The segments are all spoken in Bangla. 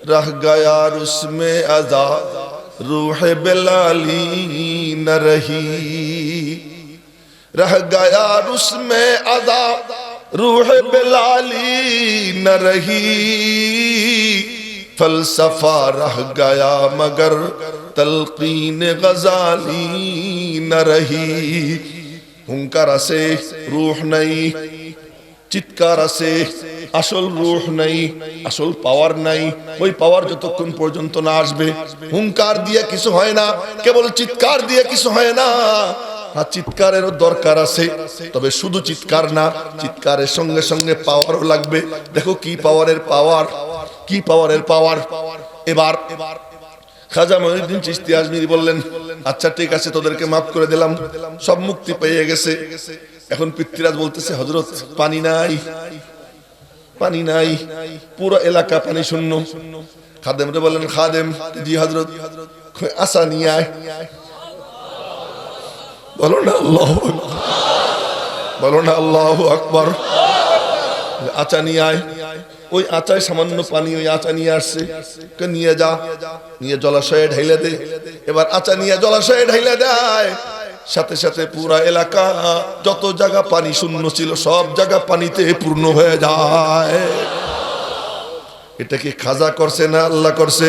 रह गया और उसमें अज़ा रूह बिलाली न रही, रह गया और उसमें अज़ा रूह बिलाली न रही, फलसफा रह गया मगर तलकीन गजाली न रही। हुंकार आछे रूह नहीं, চিৎকার আছে আসল রূহ নাই, আসল পাওয়ার নাই। ওই পাওয়ার যতক্ষণ পর্যন্ত না আসবে হুঙ্কার দিয়ে কিছু হয় না, কেবল চিৎকার দিয়ে কিছু হয় না। আর চিৎকারেরও দরকার আছে, তবে শুধু চিৎকার না, চিৎকারের সঙ্গে সঙ্গে পাওয়ারও লাগবে। দেখো কি পাওয়ারের পাওয়ার, কি পাওয়ারের পাওয়ার। এবার খাজা মঈনুদ্দিন চিশতি আজমিরি বললেন, আচ্ছা ঠিক আছে, তোদেরকে মাফ করে দিলাম, সব মুক্তি পেয়ে গেছে। এখন পৃথ্বীরাজ বলতেছে, হযরত পানি নাই, পানি নাই, পুরো এলাকা পানি শূন্য। খাদেমরে বললেন, খাদেম জি হযরত, আশা নিয়ে আয়। বলো না আল্লাহু আকবার, বলো না আল্লাহু আকবার। আচা নিয়ে আয়। ওই আচায় সামান্য পানি, ওই আচা নিয়ে আসছে, নিয়ে যা, নিয়ে জলাশয়ে ঢাইলে দে। এবার আচা নিয়ে জলাশয়ে ঢাইলে দেয়, সাথে সাথে পুরা এলাকা যত জায়গা পানি শূন্য ছিল সব জায়গা পানিতে পূর্ণ হয়ে যায়। এটা কি খাজা করছে না আল্লাহ করছে?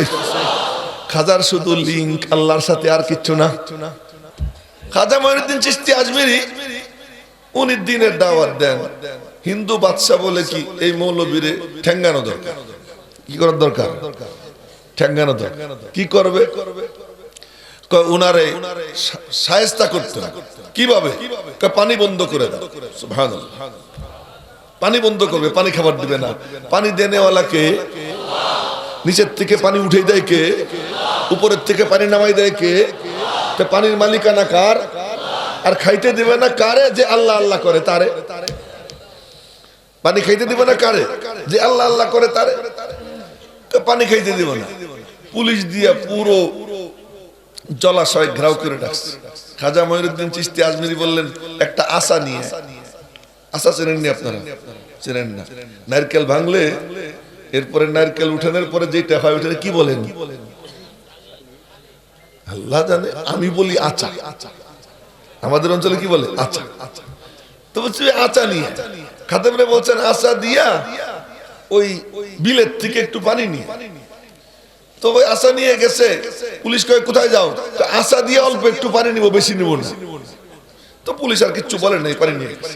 খাজার শুধু লিংক, আল্লাহর সাথে আর কিচ্ছু না। খাজা মঈনুদ্দিন চিশতি আজমিরি উনি দ্বীনের দাওয়াত দেন। হিন্দু বাদশা বলে কি এই মৌলবীরে ঠেঙ্গানো দরকার। কি করার দরকার? ঠেঙ্গানো দরকার। কি করবে? উনারে শায়েস্তা করতে হবে। কিভাবে? পানি বন্ধ করে দাও। সুবহানাল্লাহ। পানি বন্ধ করবে, পানি খাবার দিবে না। পানি দেনেওয়ালাকে, নিচের থেকে পানি উঠে দেয় কে? উপরের থেকে পানি নামাই দেয় কে? পানির মালিকানা কার? আর খাইতে দিবে না কারে? যে আল্লাহ আল্লাহ করে তারে। পানি খাইতে দিবে না কারে? যে আল্লাহ আল্লাহ করে তারে পানি খাইতে দিবে না। পুলিশ দিয়া পুরো জলাশয় ঘেরাও করে রাখছে। খাজা মঈনুদ্দিন চিশতি আজমিরি বললেন, একটা আশা নিয়ে। আশা চেনেননি আপনারা? চেনেন না? নারকেল ভাঙলে এরপরে নারকেল উঠানোর পরে যেটা হয় ওটা কি বলেন? আল্লাহ জানে, আমি বলি আচা। আমাদের অঞ্চলে কি বলে? আচা। তো বলছি আচা নিয়ে। খাদেমরে বলছেন, আচা দিয়া ওই বিলের থেকে একটু পানি নিয়ে। তো ওই আশা নিয়ে গেছে। পুলিশ কয় কোথায় যাও? তো আশা দিয়ে অল্প একটু পানি নিব, বেশি নিব না। তো পুলিশ আর কিচ্ছু বলে নাই, পানি নিয়ে গেছে।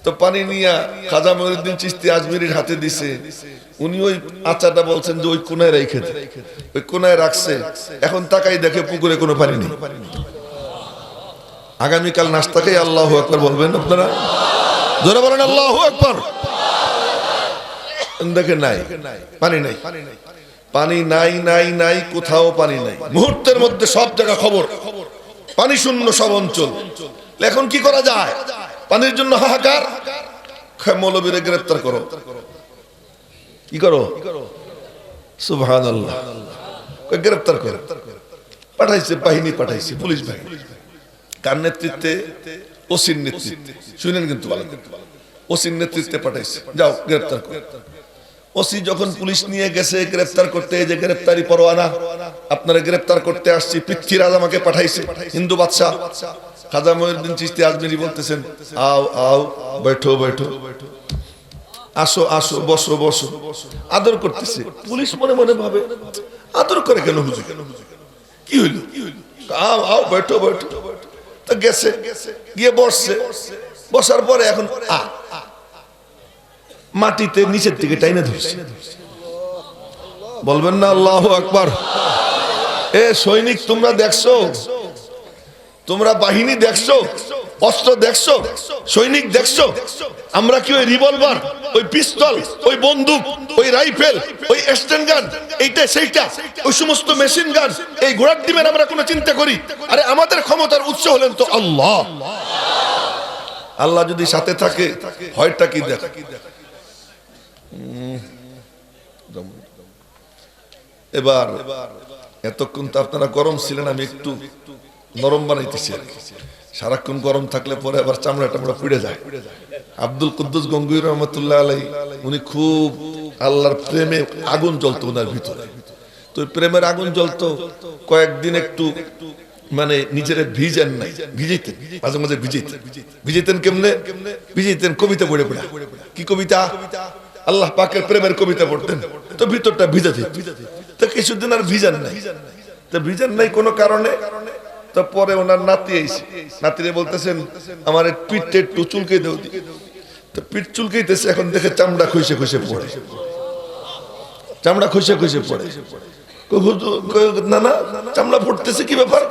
তো পানি নিয়ে খাজা মঈনুদ্দিন চিশতি আজমিরির হাতে দিছে। উনি ওই আচাটা বলছেন যে ওই কোনায় রেখে দে। ওই কোনায় রাখছে। এখন তাকাই দেখে পুকুরে কোনো পানি নেই। আগামীকাল নাস্তা খেয়ে আল্লাহু আকবার বলবেন আপনারা? জোরে বলেন আল্লাহু আকবার। দেখেন নাই, পানি নাই, পানি নাই, নাই নাই, কোথাও পানি নাই। মুহূর্তের মধ্যে সব জায়গা খবর, পানি শূন্য সব অঞ্চল। এখন কি করা যায়? পানির জন্য হাহাকার। মৌলবীরে গ্রেফতার করো। কি করো? সুবহানাল্লাহ। গ্রেফতার করো। পাঠাইছে বাহিনী, পাঠাইছে পুলিশ বাহিনী। কার নেতৃত্বে? ওসির নেতৃত্বে। শুনেন কিন্তু ভালো, ওসির নেতৃত্বে পাঠাইছে, যাও গ্রেফতার করো। ওসি যখন পুলিশ নিয়ে গেছে গ্রেফতার করতে, যে গ্রেফতারি পরোয়ানা, আপনারা গ্রেফতার করতে আসছি, পৃথ্বীরাজ আমাকে পাঠাইছে, হিন্দু বাদশা। খাজা মঈনুদ্দিন চিশতি আজমিরি বলতেছেন, আও আও, बैठो बैठो, আসো আসো, বসো বসো। আদর করতেছে। পুলিশ মনে মনে ভাবে, আদর করে কেন হুজুর? কি হইল? আও আও, बैठो बैठो। তো গেছে, গিয়ে বসছে। বসার পরে এখন মাটিতে নিচের দিকে টাইনে ধরছে। বলবেন না আল্লাহু আকবার? এ সৈনিক, তোমরা দেখছো? তোমরা বাহিনী দেখছো? অস্ত্র দেখছো? সৈনিক দেখছো? আমরা কি ওই রিভলভার, ওই পিস্তল, ওই বন্দুক, ওই রাইফেল, ওই স্ট্যান্ড গান, এইটা সেইটা, ওই সমস্ত মেশিন গান, এই ঘোড়ার ডিমের আমরা কোনো চিন্তা করি? আরে আমাদের ক্ষমতার উৎস হলেন তো আল্লাহ। আল্লাহ যদি সাথে থাকে, হয়টা কি দেখ। এবার এতক্ষণ তো আপনারা গরম ছিলেন, আমি একটু নরম বানাইতেছি। সারাক্ষণ গরম থাকলে পরে আবার চামড়া টামড়া পুড়ে যায়। আব্দুল কুদ্দুস গঙ্গুই রহমতুল্লাহ আলাইহি উনি খুব আল্লাহর প্রেমে আগুন জ্বলতো ওনার ভিতরে। তো প্রেমের আগুন জ্বলতো, কয়েকদিন একটু মানে নিজের ভিজেন নাই, ভিজাইতেন মাঝে মাঝে, ভিজাইতেন কেমনে? ভিজাইতেন কবিতা পড়ে পড়ে। কি কবিতা? আল্লাহ পাকের প্রেমের কবিতা পড়তেন, তো ভিতরটা ভিজাতে। তো কিছুদিন আর ভিজান নাই, তো ভিজান নাই কোনো কারণে। তো পরে ওনার নাতি এসে, নাতিরে বলতেছেন আমার পিঠটা একটু চুলকে দেও। তো পিঠ চুলকেইতেছে, এখন দেখে চামড়া খসে খসে পড়ে, চামড়া খসে খসে পড়ে। না না, চামড়া পড়তেছে, কি ব্যাপার?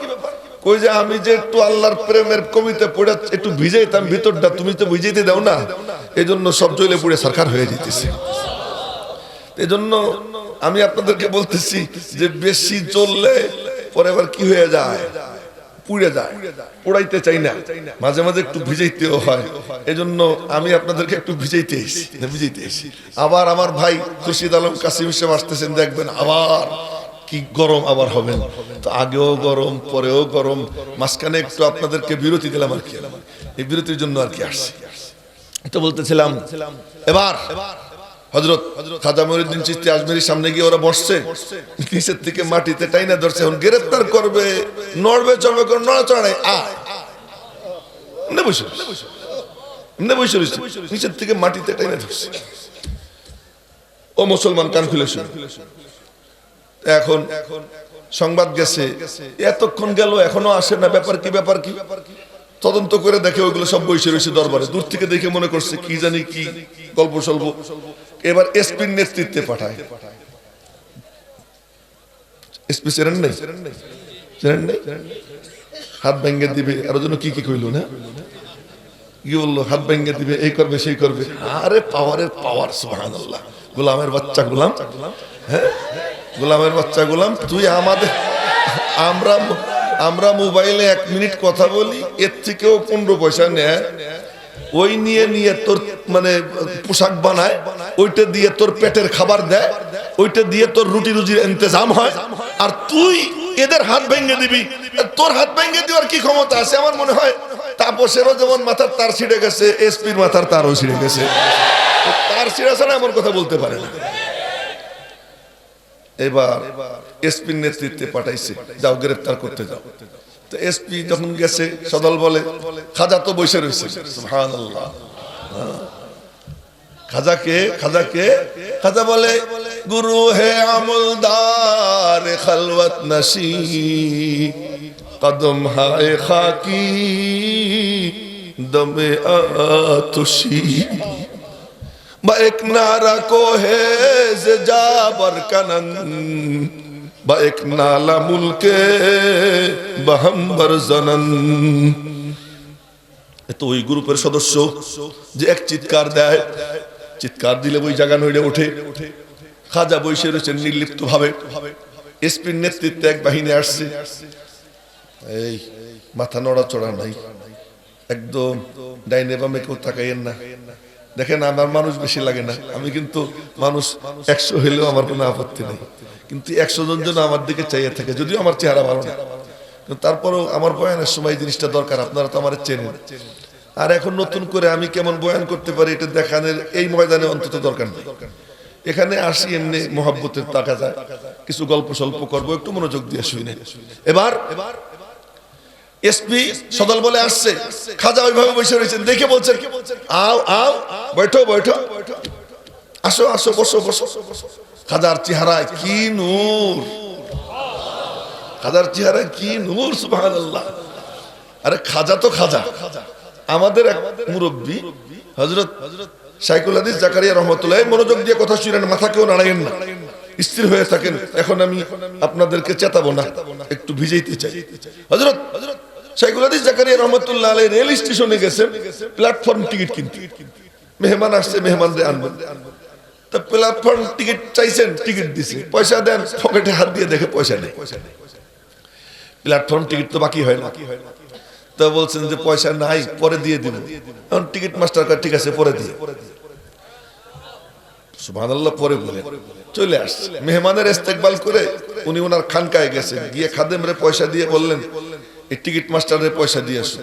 কই যে আমি যে একটু আল্লাহর প্রেমের কবিতা পড়ে একটু ভিজাইতাম ভিতরটা, তুমি তো ভিজাইতে দাও না, এই জন্য সব জ্বলে পুড়ে সরকার হয়ে যেতেছে। এই জন্য আমি আপনাদেরকে বলতেছি যে বেশি জ্বললে পরে আবার কি হয়ে যায়, পুড়ে যায়। পোড়াইতে চাই না, মাঝে মাঝে একটু ভিজাইতেও হয়। এই জন্য আমি আপনাদেরকে একটু ভিজাইতে এসি। আবার আমার ভাই খুরশিদ আলম কাসিম সাহেব আসতেছেন, দেখবেন আবার কি গরম আবার হবেন। তো আগেও গরম, পরেও গরম, মাঝখানে একটু আপনাদেরকে বিরতি দিলাম আর কি, এই বিরতির জন্য আর কি আসছি। তো বলতেছিলাম এবার হযরত খাজা মঈনুদ্দিন চিশতি আজমেরীর সামনে গিয়ে ওরা বসছে, নিচের থেকে মাটিতে টাইনা ধরছে, এখন গ্রেফতার করবে, নড়বে চড়বে, করে নড়াচড়া নাই, নিচের থেকে মাটিতে টাইনা ধরছে। ও মুসলমান, কান খুলে শুনে। এখন সংবাদ গেছে, এতক্ষণ গেল এখনো আসে না, ব্যাপার কি, ব্যাপার কি? তদন্ত করে দেখে ওইগুলো সব বসে রয়েছে দরবারে। দূর থেকে দেখে মনে করছে কি জানি কি গল্প সল্প। এবার এসপির নেতৃত্বে পাঠায়। এসপি চেনেন নাই? হাত ভেঙে দিবে, আরো যেন কি কি কইল না, কি বললো, হাত ভেঙে দিবে, এই করবে সেই করবে। আরে পাওয়ারের পাওয়ার, সুবহানাল্লাহ। গোলামের বাচ্চা গোলাম, হ্যাঁ গোলামের বাচ্চা গোলাম। তুই আমাদের, আমরা মোবাইলে 1 মিনিট কথা বলি, এর থেকেও 15 পয়সা নেয়। ওই নিয়ে তোর মানে পোশাক বানায়, ওইটা দিয়ে তোর পেটের খাবার দেয়, ওইটা দিয়ে তোর রুটি রুজির ইন্তজাম হয়। আর তুই এদের হাত ভেঙে দিবি। তোর হাত ভেঙে দেওয়ার কি ক্ষমতা আছে? আমার মনে হয় তাপসেরও যেমন মাথার তার ছিঁড়ে গেছে, এসপির মাথার তারও ছিঁড়ে গেছে। তার ছিঁড়া ছাড়া এমন কথা বলতে পারে না। এবার এসপির নেতৃত্বে পাঠাইছে, যাও গ্রেফতার করতে যাও। তো এসপি যখন গেছে, সদল বলে খাজা তো বসে রয়েছে। সুবহানাল্লাহ। খাজা বলে গুরু হে আমলদার খলওয়াত নশী, কদম হায় খাকি দমে আতুশি, বা এক নারা কো হে যে জাবর কানন, বা এক নালা মুলকে বাহাম্বর জনন। তো ওই গ্রুপের সদস্য যে এক চিৎকার দেয়, চিৎকার দিলে ওই জায়গা নইড়ে ওঠে। খাজা বসে রয়েছেন নির্লিপ্ত ভাবে। এসপির নেতৃত্বে এক বাহিনী আসছে, এই মাথা নড়াচড়া নাই, একদম ডাইনে বামে কেউ তাকাইয়েন না। দেখেন আমার মানুষ বেশি লাগে না, আমি কিন্তু মানুষ 100 হইলেও আমার কোনো আপত্তি নেই, কিন্তু 100 জন যেন আমার দিকে চাইয়ে থাকে, যদিও আমার চেহারা ভালো না, তারপরেও আমার বয়ানের সময় জিনিসটা দরকার। আপনারা তো আমার চেনেন। আর এখন নতুন করে আমি কেমন বয়ান করতে পারি এটা দেখানোর এই ময়দানে অন্তত দরকার নেই। এখানে আসি এমনি মোহাব্বতের টাকা যায়, কিছু গল্প স্বল্প করবো, একটু মনোযোগ দিয়ে শুনে। এবার এসপি সদল বলে আসছে, খাজা ওইভাবে বসে রয়েছেন, দেখে বলছেন আও আও, বৈঠো বৈঠো, আসো আসো, বসো বসো। খাজার চেহারায় কি নূর, খাজার চেহারায় কি নূর, সুবহানাল্লাহ। আরে খাজা তো খাজা, আমাদের এক মুরব্বী হযরত শাইখুল হাদিস জাকারিয়া রহমাতুল্লাহ, মনোযোগ দিয়ে কথা শুনেন, মাথা কেউ নাড়াইয়েন না, স্থির হয়ে থাকেন। এখন আমি আপনাদেরকে চেতাবো না, একটু ভিজাইতে চাই। হযরত শাইখুল হাদিস জাকারিয়া রহমাতুল্লাহ আলাইহি রেল স্টেশনে গেছেন প্ল্যাটফর্ম টিকিট কিনতে। মেহমান আসছে, মেহমানদের আনবেন, তা প্ল্যাটফর্ম টিকিট চাইছেন, টিকিট দিছে, পয়সা দেন, পকেটে হাত দিয়ে দেখে পয়সা নেই। প্ল্যাটফর্ম টিকিট তো বাকি হয় না, তো বলছেন যে পয়সা নাই, পরে দিয়ে দিব। এখন টিকিট মাস্টার কয় ঠিক আছে, পরে দিয়ে। সুবহানাল্লাহ, পরে বলে চলে আসছে। মেহমানের ইস্তেকবাল করে উনি ওনার খানকায় গেছেন, গিয়ে খাদেমরে পয়সা দিয়ে বললেন এই টিকিট মাস্টারের পয়সা দিয়ে আসো।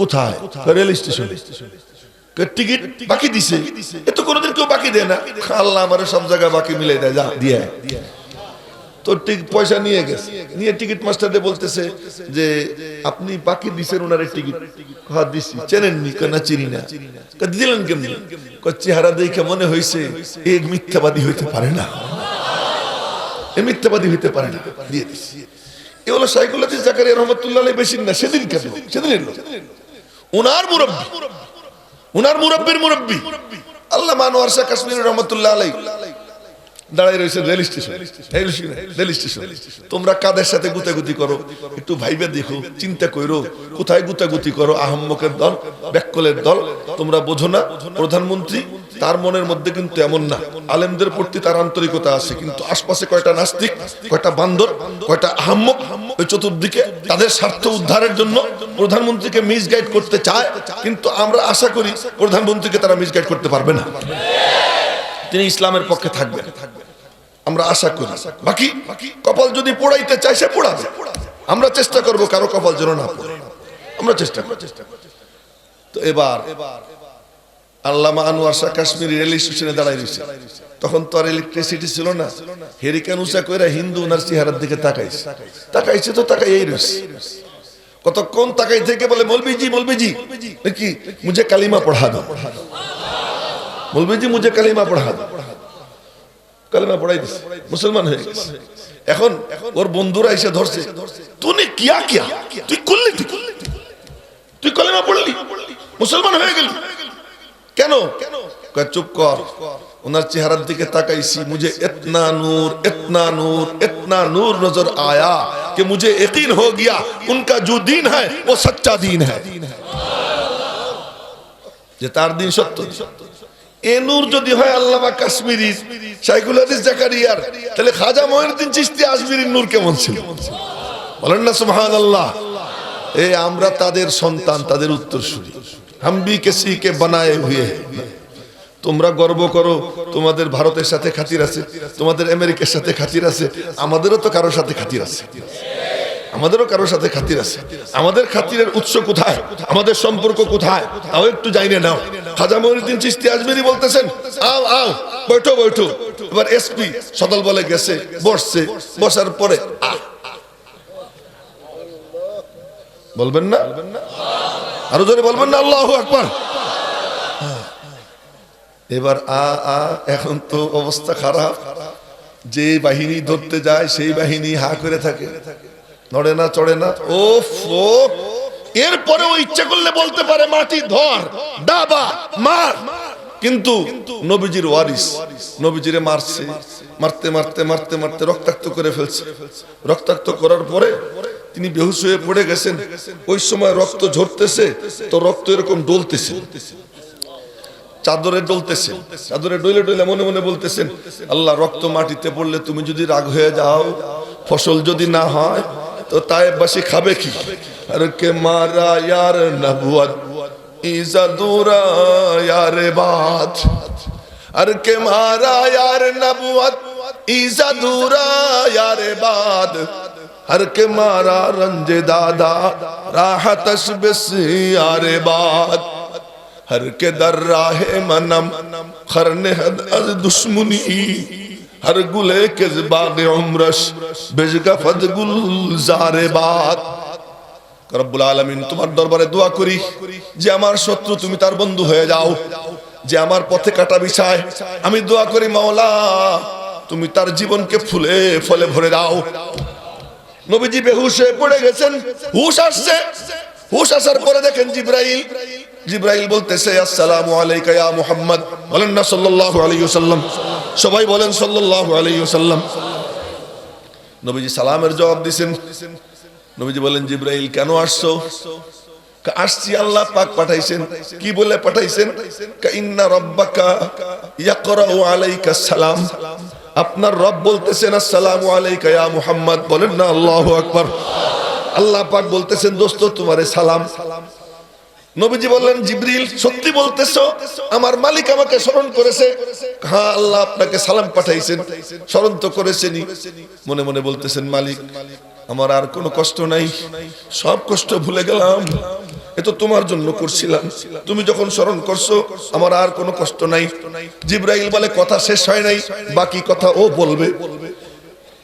কোথায়? রেল স্টেশনে। টিকিট বাকি দিছে, এ তো কোনোদিন কেউ বাকি দেয় না। আল্লাহ আমার সব জায়গায় বাকি মিলে দেয়, যা দিয়ে তো পয়সা নিয়ে গেছে, নিয়ে টিকিট মাস্টারদের বলতেছে যে আপনি বাকি দিছেন ওনার টিকিট। হ্যাঁ দিছি। চেনেননি? না চিনি না। দিলেন কেমনি? চেহারা দেখে মনে হয়েছে এ মিথ্যাবাদী হইতে পারে না, এ মিথ্যাবাদী হইতে পারে না, দিয়ে দিছি। এ হলো শাইখুল হাদিস জাকারিয়া রহমাতুল্লাহ আলাইহি বেশির না, সেদিন কেন? সেদিন এলো ওনার মুরব্বি, ওনার মুরব্বির মুরব্বি আল্লামা আনোয়ার শাহ কাশ্মীরি রহমাতুল্লাহ আলাইহি দাঁড়াই রয়েছে রেল স্টেশন। রেল স্টেশন তোমরা কাদের সাথে গুতাগুতি করো একটু ভাইবে দেখো, চিন্তা করো কোথায় গুতাগুতি করো। আহম্মকের দল, ব্যাককলের দল, তোমরা বোঝো না প্রধানমন্ত্রী তার মনের মধ্যে কিন্তু এমন না, আলেমদের প্রতি তার আন্তরিকতা আছে, কিন্তু আশপাশে কয়টা নাস্তিক, কয়টা বান্দর, কয়টা আহম্মক ওই চতুর্দিকে তাদের স্বার্থ উদ্ধারের জন্য প্রধানমন্ত্রীকে মিসগাইড করতে চায়, কিন্তু আমরা আশা করি প্রধানমন্ত্রীকে তারা মিসগাইড করতে পারবে না, তিনি ইসলামের পক্ষে থাকবেন, আমরা আশা করি। বাকি কপাল যদি পোড়াইতে চাই সে পোড়াবে, আমরা চেষ্টা করব কারো কপাল যেন না পোড়ে, আমরা চেষ্টা করব। তো এবার আল্লামা আনোয়ার শাহ কাশ্মীরি রেল স্টেশনে দাঁড়াই রয়েছে, তখন তো আর ইলেকট্রিসিটি ছিল না, হেরিকেন উঁচা কইরা হিন্দু ওনার চেহারার দিকে তাকাইছে, তাকাইছে তো তাকাই এই রয়েছে, কতক্ষণ তাকাই থেকে বলে মৌলবীজি মৌলবীজি নাকি মুঝে কালিমা পড়া দাও, মৌলবীজি মুঝে কালিমা পড়া দাও। কালিমা পড়াই দিছে, মুসলমান হয়ে গেছে। এখন ওর বন্ধুরা এসে ধরছে, তুই কিয়া কিয়া, তুই করলি, তুই কালিমা পড়লি, মুসলমান হয়ে গেলি কেন? চুপ কর, ওনার চেহারার দিকে তাকাইছি, মুঝে ইतना नूर इतना नूर इतना नूर नजर आया कि मुझे यकीन हो गया उनका जो दीन है वो सच्चा दीन है, যে তার দিন সত্য। এ নূর যদি হয় আল্লামা কাশ্মীরি শাইখুল হাদিস জাকারিয়ার, তাহলে খাজা মঈনুদ্দিন চিশতি আজমিরির নূর কেমন ছিল? বলেন না সুবহানাল্লাহ। এই আমরা তাদের সন্তান, তাদের উত্তরসূরি, হাম ভি কিসি কে বানায়ে হুয়ে। তোমরা গর্ব করো তোমাদের ভারতের সাথে খাতির আছে, তোমাদের আমেরিকার সাথে খাতির আছে, আমাদেরও তো কারোর সাথে খাতির আছে, আমাদেরও কারোর সাথে খাতির আছে। আমাদের খাতিরের উৎস কোথায়, আমাদের সম্পর্ক কোথায় তাও একটু জানিয়ে নাও। খাজা মঈনুদ্দিন চিশতি আজমিরি বলতেছেন আও আও বৈঠো বৈঠো। এবার এসপি সদল বলে গেছে, বসছে, বসার পরে বলবেন না, আরো জোরে বলবেন না আল্লাহু আকবার। এবার এখন তো অবস্থা খারাপ, যে বাহিনী ধরতে যায় সেই বাহিনী হা করে থাকে, নড়ে না চড়ে না। ওফো, এরপরে ও ইচ্ছা করলে বলতে পারে মাটি ধর, ডাবা মার, কিন্তু নবীজির ওয়ারিস, নবীজিরে মারছে, মারতে মারতে মারতে মারতে রক্তাক্ত করে ফেলছে। রক্তাক্ত করার পরে তিনি বেহুশ হয়ে পড়ে গেছেন। ওই সময় রক্ত ঝরতেছে, তো রক্ত এরকম ডলতেছে, চাদরে ডলতেছে, চাদরে ডলে ডলে মনে মনে বলতেছেন আল্লাহ, রক্ত মাটিতে পড়লে তুমি যদি রাগ হয়ে যাও, ফসল যদি না হয় তো তায়েববাসী খাবে কি? আর কে মারা ইয়ার নবুয়ত ইজাদুরা ইয়ার বাত, আর কে মারা ইয়ার নবুয়ত ইজাদুরা ইয়ার বাত, हर के मारा रंजे दादा राहतश बिस्यारे बात, हर के दर राहे मनम खरने हद अज दुश्मनी, हर गुले के बाग उम्रश बेजगफद गुलजारे बात। রব্বুল আলামিন তোমার দরবারে দোয়া করি যে আমার শত্রু তুমি তার বন্ধু হয়ে যাও, যে আমার পথে কাটা বিছায়, আমি দোয়া করি মাওলা তুমি তার জীবনকে ফুলে ফলে ভরে দাও। নবীজি বেহুশ হয়ে পড়ে গেছেন, হুশ আসছে, হুশ আসার পরে দেখেন জিবরাইল, জিবরাইল বলতেছে আসসালামু আলাইকা ইয়া মুহাম্মদ, বলেন না সাল্লাল্লাহু আলাইহি ওয়াসাল্লাম, সবাই বলেন সাল্লাল্লাহু আলাইহি ওয়াসাল্লাম। নবীজি সালামের জবাব দিবেন। নবীজি বলেন জিবরাইল কেন আসছো? আসছি আল্লাহ পাক পাঠাইছেন। কি বলে পাঠাইছেন? ইন্না রাব্বাকা ইয়াকরাউ আলাইকা সালাম, আপনার রব বলতেছেন আসসালামু আলাইকা ইয়া মুহাম্মদ, বলেন না আল্লাহু আকবার। আল্লাহ পাক বলতেছেন দোস্ত তোমারে সালাম। নবীজি বললেন জিবরিল সত্যি বলতেছো? আমার মালিক আমাকে স্মরণ করেছে। হ্যাঁ আল্লাহ আপনাকে সালাম পাঠাইছেন, স্মরণ তো করেছেনই। মনে মনে বলতেছেন মালিক আমার আর কোনো কষ্ট নাই, সব কষ্ট ভুলে গেলাম, এ তো তোমার জন্য করছিলাম, তুমি যখন স্মরণ করছো আমার আর কোনো কষ্ট নাই। জিবরাইল বলে কথা শেষ হয় নাই, বাকি কথা ও বলবে।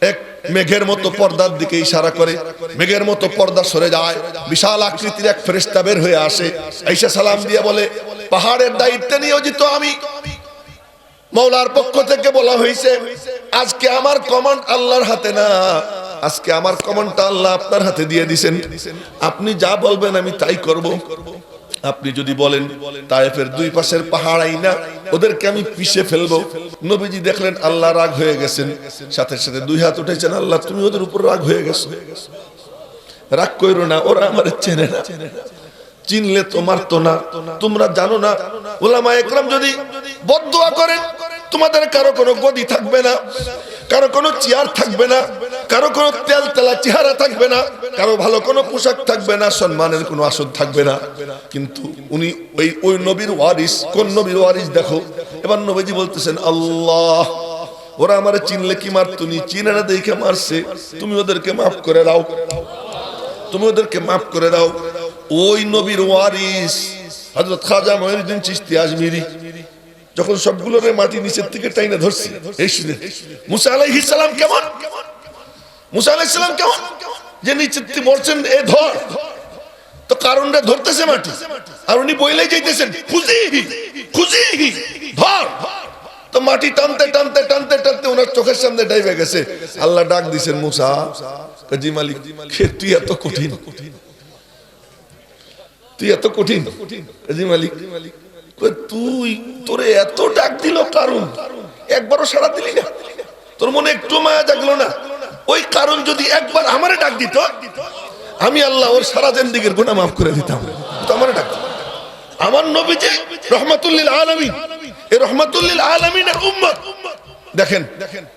এক মেঘের মতো পর্দার দিকে ইশারা করে, মেঘের মতো পর্দা সরে যায়, বিশাল আকৃতির এক ফেরেশতা বের হয়ে আসে, আয়েশা সালাম দিয়ে বলে পাহাড়ের দায়িত্বে নিয়োজিত আমি, মওলার পক্ষ থেকে বলা হয়েছে আজকে আমার কমান্ড আল্লাহর হাতে না, আজকে আমার কমান্ডটা আল্লাহ আপনার হাতে দিয়ে দিবেন, আপনি যা বলবেন আমি তাই করব। আপনি যদি বলেন তায়েফের দুই পাশের পাহাড় আইনা ওদেরকে আমি পিষে ফেলবো, নবীজি দেখলেন আল্লাহ রাগ হয়ে গেছেন, সাথে সাথে দুই হাত উঠেছেন, আল্লাহ তুমি ওদের উপর রাগ হয়ে গেছো, রাগ কইরো না, ওরা আমার চেনে না, চিনলে তোমার তো না, তোমরা জানো না। উলামায়ে কেরাম যদি বদদুয়া করেন তোমাদের কারো কোনো গদি থাকবে না, কারো কোনো চেয়ার থাকবে না, কারো কোনো তেল তেলা চেহারা থাকবে না, কারো ভালো কোনো পোশাক থাকবে না, সম্মানের কোনো আসর থাকবে না। কিন্তু উনি ওই নবীর ওয়ারিস, কোন নবীর ওয়ারিস দেখো। এবার নবীজি বলতেছেন আল্লাহ ওরা আমারে চিনলে কি মারতুনি, চিনে না দেখে মারছে, তুমি ওদেরকে মাফ করে দাও, তুমি ওদেরকে মাফ করে দাও। ওই নবীর ওয়ারিস হযরত খাজা মঈনুদ্দিন চিশতি আজমিরি যখন সবগুলোরে মাটি নিচের থেকে টাইনা ধরছে, এই শুনে মুসা আলাইহিস সালাম কেমন, মুসা আলাইহিস সালাম কেমন যে নিচের থেকে বলছেন এ ধর, তো কারণটা ধরতেছে মাটি, আর উনি বইলেই যাইতেছেন খুজি খুজি ধর, তো মাটি টানতে টানতে টানতে টানতে ওনার চোখের সামনে ডাইবে গেছে। আল্লাহ ডাক দিয়েছেন মুসা কাজী মালিক তুই এত কঠিন, তুই এত কঠিন কাজী মালিক, তুই তোরে এত ডাক দিল কারণ একবারও সাড়া দিলি না, তোর মনে একটু মায়া জাগলো না? ওই কারণ যদি একবার আমারে ডাক দিত আমি আল্লাহ ওর সারা জিন্দেগীর গুনাহ মাফ করে দিতাম, তো আমারে ডাক। আমার নবীজি রহমাতুল লিল আলামিন, এই রহমাতুল লিল আলামিনের উম্মত দেখেন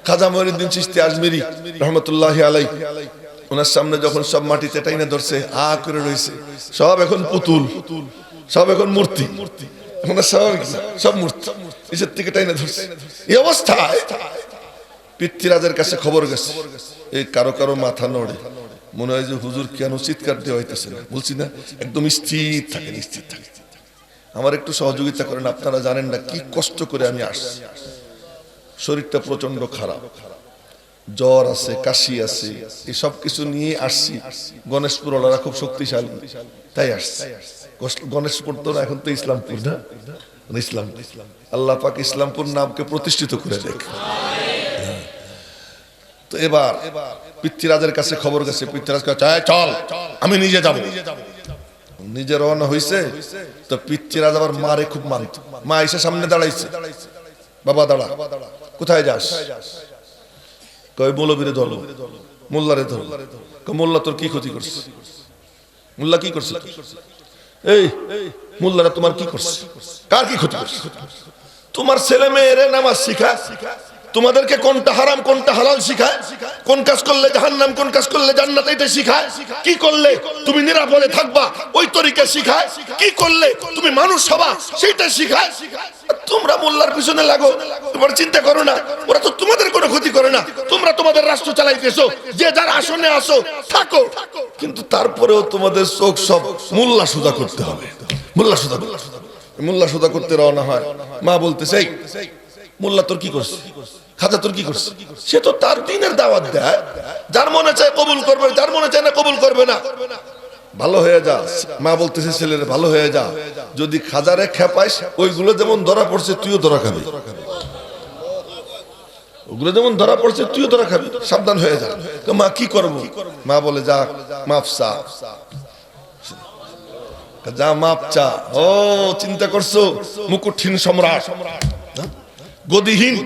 খাজা মঈনুদ্দিন চিশতি আজমিরি রহমাতুল্লাহি আলাইহি, ওনার সামনে যখন সব মাটিতে টাইনা ধরছে আ করে রইছে, সব এখন পুতুল, সব এখন মূর্তি, সব মূর্তি নিচের থেকে টাইনা ধরছে। এই অবস্থায় পিতৃরাজের কাছে খবর গেছে, এই কারো কারো মাথা নড়ে, মনে হয় যে হুজুর কেন চিৎকার দেওয়া হইতেছে না, বলছি না একদম স্থির থাকে, স্থির থাকে, আমার একটু সহযোগিতা করেন, আপনারা জানেন না কি কষ্ট করে আমি আসছি, শরীরটা প্রচন্ড খারাপ, জ্বর আছে, কাশি আছে, এই সব কিছু নিয়ে আসছি। গণেশপুর ওনারা খুব শক্তিশালী, তাই আসছি। গণেশপুর তো না, এখন তো ইসলামপুর না, ইসলাম, আল্লাহ পাক ইসলামপুর নামকে প্রতিষ্ঠিত করে দেখ। তো এবার পিতৃরাজের কাছে খবর গেছে, পিতৃরাজ চায় চল আমি নিজে যাব, নিজে রওনা হইছে। তো পিতৃরাজ আবার মারে খুব মারে, মা এসে সামনে দাঁড়াইছে, বাবা দাঁড়া, কোথায় যাস? কয় মৌলবীরে ধর, মোল্লারে ধর। মোল্লা তোর কি ক্ষতি করছে? মোল্লা কি করছে? এই মোল্লারা তোমার কি করছে? কার কি ক্ষতি করছে? তোমার ছেলে মেয়েরে নামাজ শিখায়, তোমাদেরকে কোনটা হারাম কোনটা হালাল শিখায়, কোন কাজ করলে জাহান্নাম কোন কাজ করলে জান্নাত এটা শিখায়, কি করলে তুমি নিরাপদে থাকবা ওই তরিকা শিখায়, কি করলে তুমি মানুষ হবা সেটা শিখায়। তোমরা মোল্লার পিছনে লাগো, তোমার চিন্তা করো না, ওরা তো তোমাদের কোনো ক্ষতি করে না, তোমরা তোমাদের রাষ্ট্র চালাইতেছো, যে যার আসনে আসো থাকো, কিন্তু তারপরেও তোমাদের চোখ সব মোল্লা সুদা করতে হবে, মোল্লা সুদা, মোল্লা সুদা করতে রওনা হয়। মা বলতেছে মোল্লা তোর কি করছে, খাজা তোর কি করছে? সে তো তার দ্বীনের দাওয়াত দেয়, যার মনে চায় কবুল করবে, যার মনে চায় না কবুল করবে না। ভালো হয়ে যা, মা বলতেছে ছেলের ভালো হয়ে যা, যদি খাজারে খেপাইস ওইগুলো যেমন ধরা পড়ছে তুইও ধরা খাবি, ওগুলো যেমন ধরা পড়ছে তুইও ধরা খাবি, সাবধান হয়ে যা। তো মা কি করবো? মা বলে যা মাফ চা, যা মাপ চা। ও চিন্তা করছো মুকুটহীন সম্রাট, গদিহীন,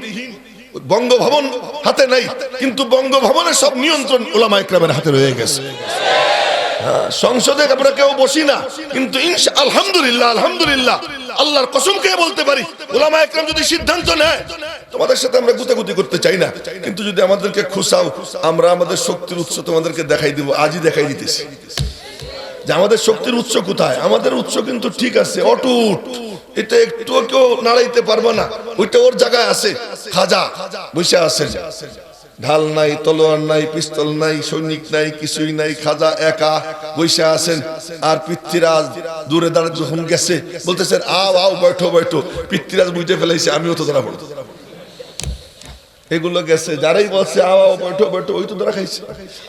বঙ্গভবন হাতে নাই, কিন্তু বঙ্গভবনের সব নিয়ন্ত্রণ উলামায়ে কেরামের হাতে রয়ে গেছে। সংসদে আমরা কেউ বসি না, কিন্তু আলহামদুলিল্লাহ, আলহামদুলিল্লাহ আল্লাহর কসম খেয়ে বলতে পারি উলামায়ে কেরাম যদি সিদ্ধান্ত নেয়, তোমাদের সাথে আমরা গুতাগুতি করতে চাই না, কিন্তু যদি আমাদেরকে খুশাও, আমরা আমাদের শক্তির উৎস তোমাদেরকে দেখাই দিব, আজই দেখাই দিতেছি যে আমাদের শক্তির উৎস কোথায়। আমাদের উৎস কিন্তু ঠিক আছে, অটুট, এটা একটু কেউ নাড়াইতে পারবে না, ওইটা ওর জায়গায় আছে। খাজা বসে আছেন, ঢাল নাই, তলোয়ার নাই, পিস্তল নাই, সৈনিক নাই, কিছুই নাই। খাজা একা বসে আছেন। আর পৃথ্বীরাজ দূরে দাঁড়িয়ে যখন গেছে বলতেছেন আও আও বৈঠো বৈঠো। পৃথ্বীরাজ বুঝে ফেলেছে আমিও তো ধরা পড়বো। এগুলো গেছে, যারাই বলছে আও আও বৈঠো বৈঠো, ওই তো ধরা খাইছে।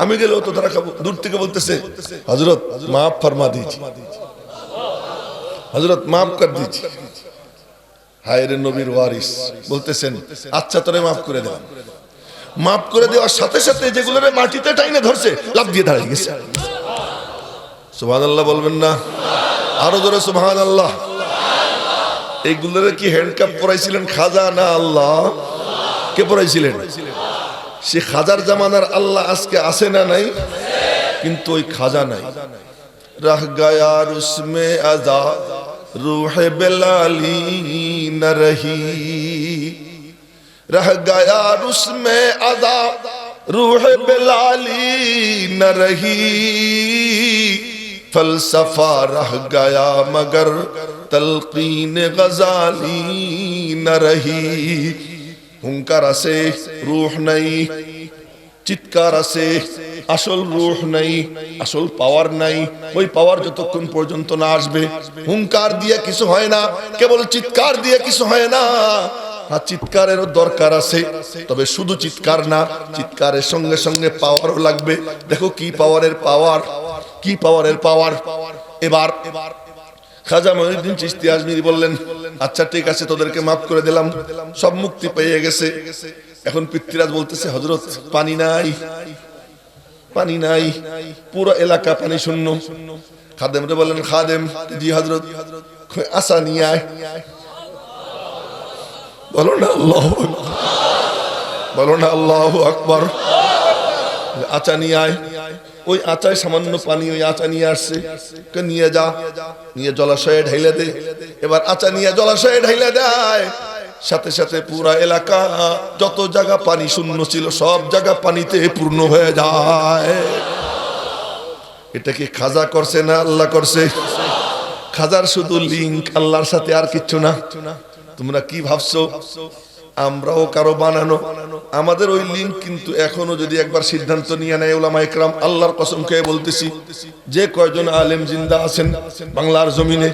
আমি গেলেও তো ধরা খাবো। দূর থেকে বলতেছে হযরত মাফ ফরমা দিজি, হযরত মাফ কর দিজি। হায় রে নবীর ওয়ারিস বলতেছেন আচ্ছা তোরে মাফ করে দিলাম। মাফ করে দেওয়ার সাথে সাথে যেগুলোরে মাটিতে টাইনে ধরছে লাফ দিয়ে দাঁড়িয়ে গেছে। সুবহানাল্লাহ বলবেন না? আরো জোরে সুবহানাল্লাহ। এইগুলোরে কি হ্যান্ডকাপ পরাইছিলেন খাজা না আল্লাহ? কে পরাইছিলেন? সে খাজার জামানার আল্লাহ আজকে আছে না নাই? কিন্তু ওই খাজা নাই। রাহ গায়া রুসমে আজা রূহে বেলালি ন রহি, रह गया उसमें अदा रूह बेलाली न रही, फलसफा रह गया मगर तलकीन गजाली न रही। हुंकार से रूह नहीं, চিৎকার আছে, আসল রূহ নাই, আসল পাওয়ার নাই। ওই পাওয়ার যতক্ষণ পর্যন্ত না আসবে হুঙ্কার দিয়ে কিছু হয় না, কেবল চিৎকার দিয়ে কিছু হয় না। চিৎকারেরও দরকার আছে, তবে শুধু চিৎকার না, চিৎকারের সঙ্গে সঙ্গে পাওয়ারও লাগবে। দেখো কি পাওয়ারের পাওয়ার, কি পাওয়ারের পাওয়ার। এবার খাজা মঈনুদ্দিন চিশতি আজমিরি বললেন আচ্ছা ঠিক আছে তোদেরকে মাফ করে দিলাম, সব মুক্তি পেয়ে গেছে। এখন পৃথ্বীরাজ বলতেছে হযরত পানি নাই, পানি নাই, পুরো এলাকা পানি শূন্য। খাদেমরে বললেন খাদেম জি হযরত, আসা নিয়ে আয়। বলো না আল্লাহু আকবার, বলো না আল্লাহু আকবার। আচা নিয়ে আয়। ওই আচায় সামান্য পানি, ওই আচা নিয়ে আসছে, নিয়ে যা, নিয়ে জলাশয়ে ঢাইলে দে। এবার আচা নিয়ে জলাশয়ে ঢাইলে দেয়, সাথে সাথে পুরা এলাকা যত জায়গা পানি শূন্য ছিল সব জায়গা পানিতে পূর্ণ হয়ে যায়। এটা কি খাজা করছে না আল্লাহ করছে? খাজার শুধু লিঙ্ক, আল্লাহর সাথে আর কিচ্ছু না। তোমরা কি ভাবছো আমরাও কারো বানানো? আমাদের ওই লিঙ্ক কিন্তু এখনো যদি একবার সিদ্ধান্ত নিয়ে নেয় উলামা ইকরাম, আল্লাহর কসম খেয়ে বলতেছি, যে কয়জন আলেম জিন্দা আছেন বাংলার জমিনে,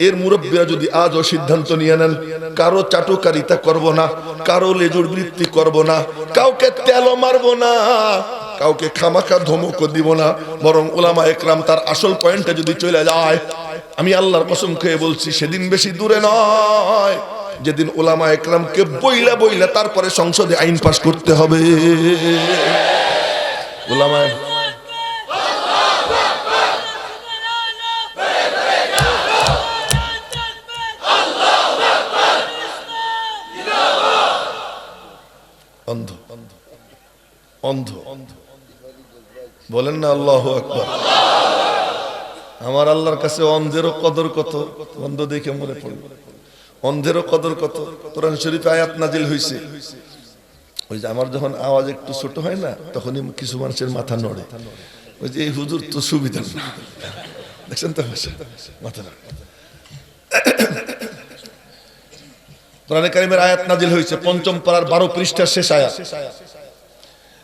এর মুরব্বীরা যদি আজও সিদ্ধান্ত নিয়ে নেন, কারো চাটুকারিতা করব না, কারো লেজুর বৃত্তি করব না, কাউকে তেলও মারবো না, কাউকে খামাখা ধমকও দিব না, বরং উলামা ইকরাম তার আসল পয়েন্টে যদি চলে যায়, আমি আল্লাহর কসম খেয়ে বলছি সেদিন বেশি দূরে নয় যেদিন উলামা ইকরামকে বইলা বইলা তারপরে সংসদে আইন পাস করতে হবে। উলামা অন্ধ অন্ধ বলেন না আল্লাহু আকবার। আমার আল্লাহর কাছে অন্ধেরও কদর কত, অন্ধ দেখে মনে পড়ে অন্ধেরও কদর কত। কোরআন শরীফে আয়াত নাজিল হয়েছে, ওই যে আমার যখন আওয়াজ একটু ছোট হয় না তখনই কিছু মানুষের মাথা নড়ে, ওই যে এই হুজুর তো সুবিধা না, দেখছেন তো মাথা নড়ে। কোরআনে কারীমের আয়াত নাজিল হয়েছে পঞ্চম পারার 12 পৃষ্ঠার শেষ আয়াত,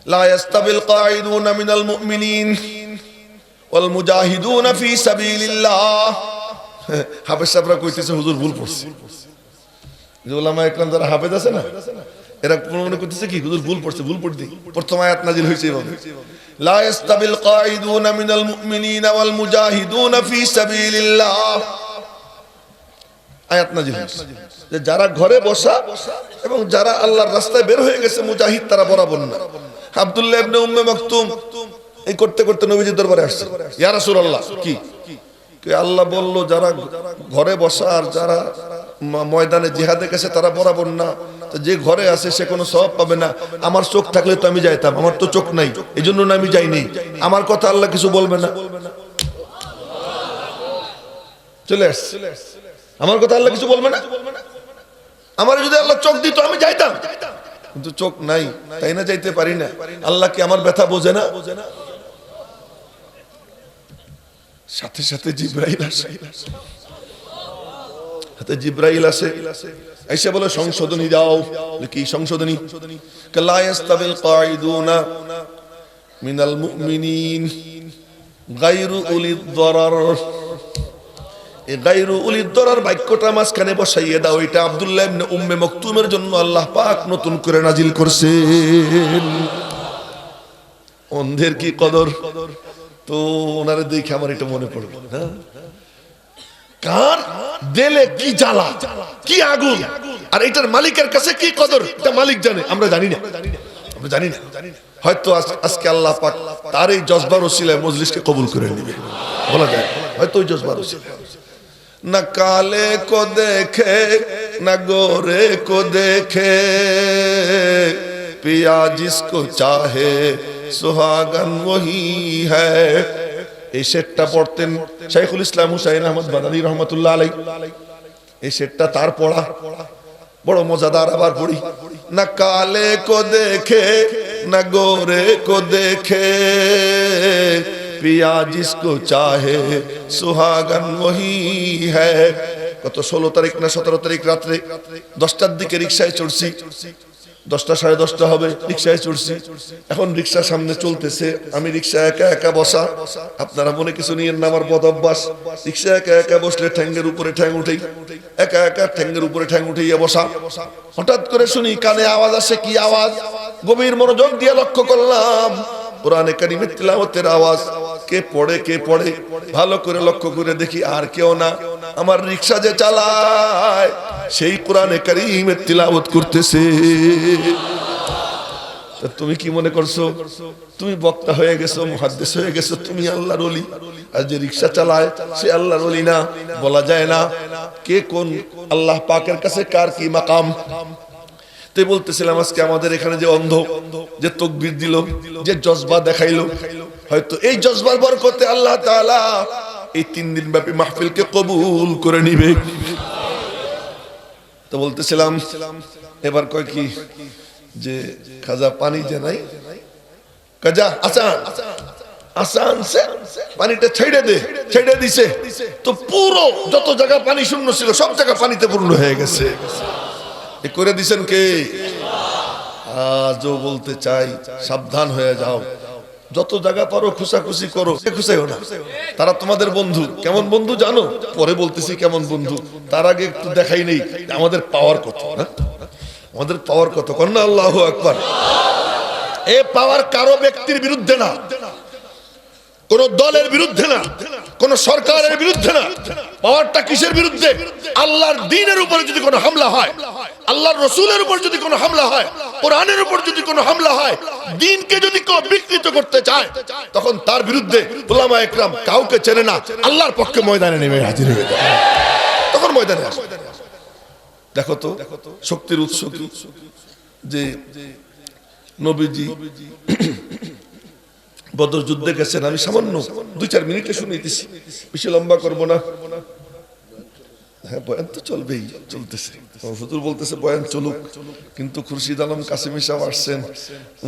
লা ইয়াস্তাবিল কাঈদুনা মিনাল মুমিনিন ওয়াল মুজাহিদুনা ফি সাবিলিল্লাহ। হাফেজ সাহেবরা কইতেছে হুজুর ভুল পড়ছে। যে উলামা ইকরাম যারা হাফেজ আছে না, এরা মনে করতেছে কি হুজুর ভুল পড়ছে, ভুল পড়তে। প্রথম আয়াত নাজিল হয়েছে এভাবে, লা ইয়াস্তাবিল কাঈদুনা মিনাল মুমিনিনা ওয়াল মুজাহিদুনা ফি সাবিলিল্লাহ। আয়াত নাজিল হয়েছে যে যারা ঘরে বসা এবং যারা আল্লাহর রাস্তায় বের হয়ে গেছে মুজাহিদ, তারা বরাবর না। আব্দুল্লাহ ইবনে উম্মে মাকতুম এই করতে করতে নবীজির দরবারে আসছে, ইয়া রাসূলুল্লাহ কি আল্লাহ বলল যারা ঘরে বসা আর যারা ময়দানে জিহাদে গেছে তারা বরাবর না, তো যে ঘরে আছে সে কোনো সওয়াব পাবে না। আমার চোখ থাকলে তো আমি যাইতাম, আমার তো চোখ নাই, এই জন্য না আমি যাইনি। আমার কথা আল্লাহ কিছু বলবে না, চলে আসছে। আমার কথা আল্লাহ কিছু বলবে না, আমার যদি আল্লাহ চোখ দিত আমি যাইতাম, কিন্তু চোখ নাই তাই না যাইতে পারি না। আল্লাহ কি আমার ব্যথা বোঝে না? সাথে সাথে জিবরাইল আসে, হাতে জিব্রাইল আসে, এসে বলে সংশোধনী দাও। কি সংশোধনী? লা ইয়াস্তাবিল কাঈদুনা মিনাল মুমিনিন গায়রু উলিদ দরার। এই গায়রু উলিদ দরার বাক্যটা মাঝখানে বসাইয়ে দাও। এটা আব্দুল্লাহ ইবনে উম্মে মাকতুমের জন্য আল্লাহ পাক নতুন করে নাজিল করছেন। অন্ধের কি কদর, তো ওনারে দেখে আমার এটা মনে পড়বে না, কার দিলে কি জ্বালা, কি আগুন, আর এটার মালিকের কাছে কি কদর, এটা মালিক জানে, আমরা জানি না, আমরা জানি না। হয়তো আজকে আল্লাহ পাক তার এই জজবার ওসিলায় মজলিসকে কবুল করে নেবে, বলা যায়, হয়তো ওই জজবার ওসিলায়। না কালে কো দেখে না গোরে কো দেখে, পিয়া জিসকো চাহে সুহাগন ওহি হ্যায়। এই শেরটা পড়তেন শাইখুল ইসলাম হুসাইন আহমদ বাদানী রহমাতুল্লাহ আলাইহি। এই শেরটা তার পড়া বড় মজাদার। আবার পড়ি, না কালে কো দেখে না গোরে কো দেখে, পিয়া জিসকো চাহে সুহাগন ওহি হ্যায়। কত 16 তারিখ না 17 তারিখ রাত্রে 10টার দিকে রিকশায় চড়ছি, 10টা সাড়ে 10টা হবে, রিকশায় চড়ছি। এখন রিকশার সামনে চলতেছে, আমি রিকশা একা একা বসা। আপনারা মনে কিছু নিয়েন না, আমার বদ অভ্যাস। রিকশা একা একা বসলে ঠ্যাঙ্গের উপরে ঠ্যাং উঠেই, একা একা ঠ্যাঙ্গের উপরে ঠ্যাং উঠাইয়া বসা। হঠাৎ করে শুনি কানে আওয়াজ আসে। কি আওয়াজ? গভীর মনোযোগ দিয়ে লক্ষ্য করলাম কোরআনে কারিমের তিলাওয়াতের আওয়াজ। কে পড়ে, কে পড়ে, ভালো করে লক্ষ্য করে দেখি আর কেউ না, আমার রিকশা যে চালায় সেই কোরআনে কারিমের তিলাওয়াত করতেছে। তুমি কি মনে করছো তুমি বক্তা হয়ে গেছো, মুহাদ্দিস হয়ে গেছো, তুমি আল্লাহর ওলি? আর যে রিকশা চালায় সে আল্লাহর ওলি না, বলা যায় না। কে কোন আল্লাহ পাকের কাছে কার কি মাকাম। তাই বলতেছিলাম আজকে আমাদের এখানে যে অন্ধ যে তাকবীর দিল, যে জজবা দেখাইলো, হয়তো এই জজবার বরকতে আল্লাহ তাআলা এই 3 দিন ব্যাপী মাহফিলকে কবুল করে নিবে। তো বলতেছিলাম এবার কয় কি যে খাজা পানি যে নাই, কাজা আসান আসান সে পানিটা ছেড়ে দে, ছেড়ে দিছে তো পুরো যত জায়গা পানি শূন্য ছিল সব জায়গা পানিতে পূর্ণ হয়ে গেছে। এ করে দিছেন কে? আজও বলতে চাই সাবধান হয়ে যাও, যত জায়গা পারো খুশাখুশি করো, খুশাইও না। তারা তোমাদের বন্ধু। কেমন বন্ধু জানো? পরে বলতেছি কেমন বন্ধু, তার আগে একটু দেখাই নেই আমাদের পাওয়ার কত। আমাদের পাওয়ার কত, কন্যা আল্লাহু আকবার। এ পাওয়ার কারো ব্যক্তির বিরুদ্ধে না, কোন দলের বিরুদ্ধে না, কোন সরকারের বিরুদ্ধে না। পাওয়ারটা কিসের বিরুদ্ধে? আল্লাহর দ্বীনের উপরে যদি কোনো হামলা হয়, আল্লাহর রাসূলের উপর যদি কোনো হামলা হয়, কোরআনের উপর যদি কোনো হামলা হয়, দ্বীনকে যদি কেউ বিকৃত করতে চায়, তখন তার বিরুদ্ধে উলামা একরাম কাউকে চেনে না, আল্লাহর পক্ষে ময়দানে নেমে হাজির হয়ে যায়। তখন ময়দানে আসে। দেখো তো শক্তির উৎস কি, যে নবীজি বদর যুদ্ধে গেছেন। আমি সামান্য 2-4 মিনিটে শুনিয়েছি, বেশি লম্বা করবো না। হ্যাঁ, বয়ান তো চলবেই, চলতেছে। হুজুর বলতেছে বয়ান চলুক, কিন্তু খুরশিদ আলম কাসেমি সাহেব আসছেন,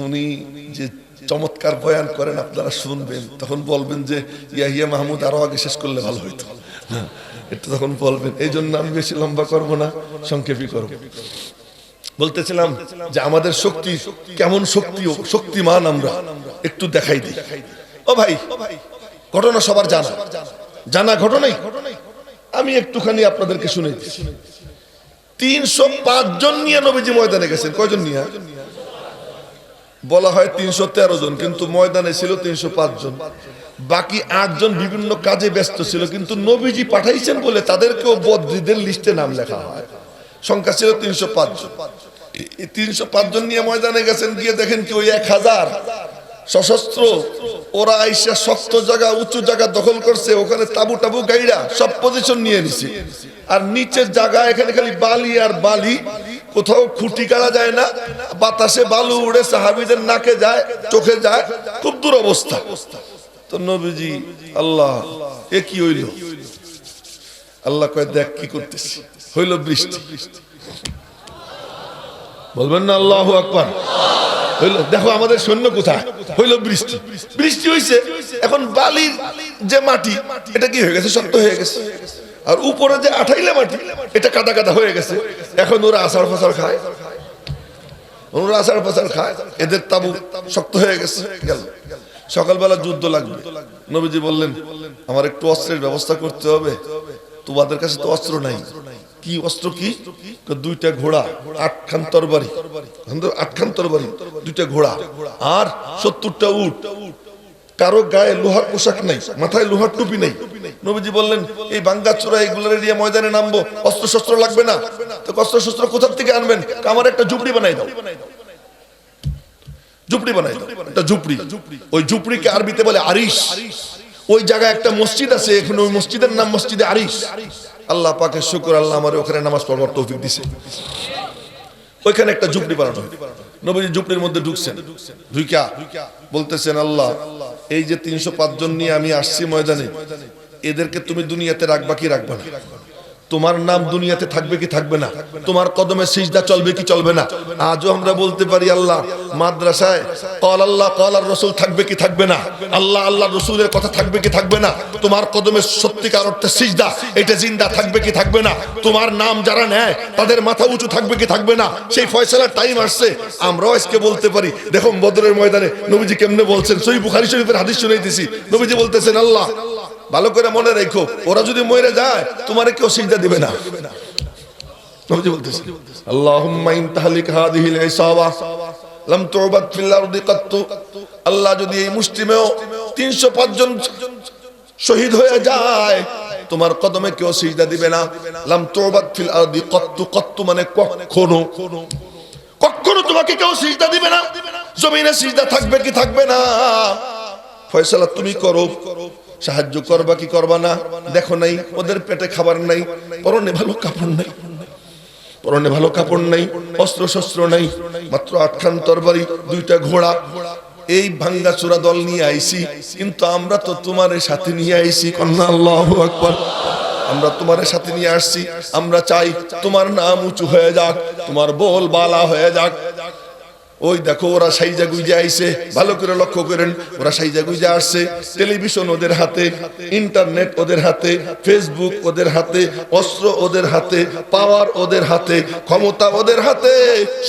উনি যে চমৎকার বয়ান করেন, আপনারা শুনবেন, তখন বলবেন যে ইয়াহিয়া মাহমুদ আরো আগে শেষ করলে ভালো হইতো, এটা তখন বলবেন। এই জন্য আমি বেশি লম্বা করবো না, সংক্ষেপই করবো। বলতেছিলাম যে আমাদের শক্তি কেমন, শক্তিমান আমরা একটু দেখাই দিই। ও ভাই, ঘটনা সবার জানা ঘটনাই, আমি একটুখানি আপনাদেরকে শুনে দিই। 305 জন নিয়ে নবীজি ময়দানে গেছেন। কয়জন নিয়ে? বলা হয় 313 জন, কিন্তু ময়দানে ছিল 305 জন। বাকি 8 জন বিভিন্ন কাজে ব্যস্ত ছিল, কিন্তু নবীজি পাঠাইছেন বলে তাদেরকেও বদরীদের লিস্টে নাম লেখা হয়। সংখ্যা ছিল 305 জন। 305 জন নিয়ে ময়দানে গেছেন। গিয়ে দেখেন কি ওই 1000 সশস্ত্র ওরা আইসা শক্ত জায়গা, উঁচু জায়গা দখল করছে। ওখানে তাবু টাবু গাইরা সব পজিশন নিয়ে নিছে। আর নিচের জায়গা এখানে খালি বালি আর বালি, কোথাও খুঁটি কাটা যায় না, বাতাসে বালু উড়ে সাহাবীদের নাকে যায়, চোখে যায়, খুব দুরবস্থা। তো নবীজি আল্লাহ এ কি হইল? আল্লাহ কয় দেখ কি করতেছি। হইল বৃষ্টি। বলবেন না আল্লাহু আকবার? হইল, দেখো আমাদের সৈন্য কোথায়? হইল বৃষ্টি। বৃষ্টি হইছে, এখন বালির যে মাটি এটা কি হয়ে গেছে? শক্ত হয়ে গেছে। আর উপরে যে আঠাইলে মাটি এটা কাদা কাদা হয়ে গেছে। এখন ওরা আসার ফসল খায়, ওরা আসার ফসল খায়, এদের তাবু শক্ত হয়ে গেছে। গেল সকালবেলা যুদ্ধ লাগবে, নবীজি বললেন আমার একটু অস্ত্রের ব্যবস্থা করতে হবে। তোমাদের কাছে তো অস্ত্র নাই। কি অস্ত্র? কি? দুইটা ঘোড়া, 8খান তরবারি, 8খান তরবারি, দুইটা ঘোড়া আর 70টা উট। কারো গায়ে লোহার পোশাক নাই, মাথায় লোহার টুপি নাই। নবীজি বললেন এই বাঙ্গাচোরা এইগুলোর এরিয়া ময়দানে নামবো, অস্ত্র শস্ত্র লাগবে না। তো অস্ত্র শস্ত্র কোথা থেকে আনবেন? আমার একটা ঝুপড়ি বানাই দাও, ঝুপড়ি বানাই দাও, একটা ঝুপড়ি। ওই ঝুপড়িকে আরবিতে বলে আরিশ। ওই জায়গায় একটা মসজিদ আছে, এখন ওই মসজিদের নাম মসজিদে আরিশ। আল্লাহ পাকের শুকর, আল্লাহ আমার ওখানে নামাজ পড়বার তৌফিক দিছে। ওইখানে একটা ঝুপড়ি বানানো। নবীজি ঝুপড়ির মধ্যে ঢুকছেন, ঢুকা বলতেছেন আল্লাহ এই যে 305 জন নিয়ে আমি আসছি ময়দানে, এদেরকে তুমি দুনিয়াতে রাখবা কি রাখবা না? তোমার নাম দুনিয়াতে থাকবে কি থাকবে না? তোমার কদমে সিজদা চলবে কি চলবে না? আজও আমরা বলতে পারি আল্লাহ মাদ্রাসায় কল আল্লাহ কল আর রসুল থাকবে কি থাকবে না? আল্লাহ আল্লাহ রসুলের কথা থাকবে কি থাকবে না? তোমার কদমে সত্যিকার অর্থে সিজদা এটা জিন্দা থাকবে কি থাকবে না? তোমার নাম যারা নেয় তাদের মাথা উঁচু থাকবে কি থাকবে না? সেই ফয়সালার টাইম আসছে। আমরাও আজকে বলতে পারি, দেখো বদরের ময়দানে নবীজি কেমনে বলছেন, সহিহ বুখারী শরীফের হাদিস শুনাইতেছি। নবীজি বলতেছেন আল্লাহ ভালো করে মনে রেখো, ওরা যদি মরে যায় তোমারে কেউ সিজদা দিবে না। নবীজি বলতেছেন আল্লাহুম্মা ইন তাহলিক হাদিহিল ইসাবা লাম তুবাদ ফিল আরদি কাত্তু। আল্লাহ যদি এই মুসলিমেও 305 জন শহীদ হয়ে যায় তোমার কদমে কেউ সিজদা দিবে না। লাম তুবাদ ফিল আরদি কাত্তু, কাত্তু মানে কখনো, কখনো তোমাকে কেউ সিজদা দিবে না। জমিনে সিজদা থাকবে কি থাকবে না ফয়সালা তুমি করো। সাহায্য করবা কি করবা না? দেখো নাই ওদের পেটে খাবার নাই, পরনে ভালো কাপড় নাই, পরনে ভালো কাপড় নাই, অস্ত্র শস্ত্র নাই, মাত্র 8খান তরবারি, 2টা ঘোড়া। এই ভাঙ্গাচোরা দল নিয়ে আইছি, কিন্তু আমরা তো তোমার সাথে নিয়ে আইছি। কন্যা আল্লাহু আকবার। আমরা তোমার সাথে নিয়ে আসছি, আমরা চাই তোমার নাম উঁচু হয়ে যাক, তোমার বল বালা হয়ে যাক। ওই দেখো ওরা সাইজা গুইজা আইছে, ভালো করে লক্ষ্য করেন, ওরা সাইজা গুইজা আসছে। টেলিভিশন ওদের হাতে, ইন্টারনেট ওদের হাতে, ফেসবুক ওদের হাতে, অস্ত্র ওদের হাতে, পাওয়ার ওদের হাতে, ক্ষমতা ওদের হাতে,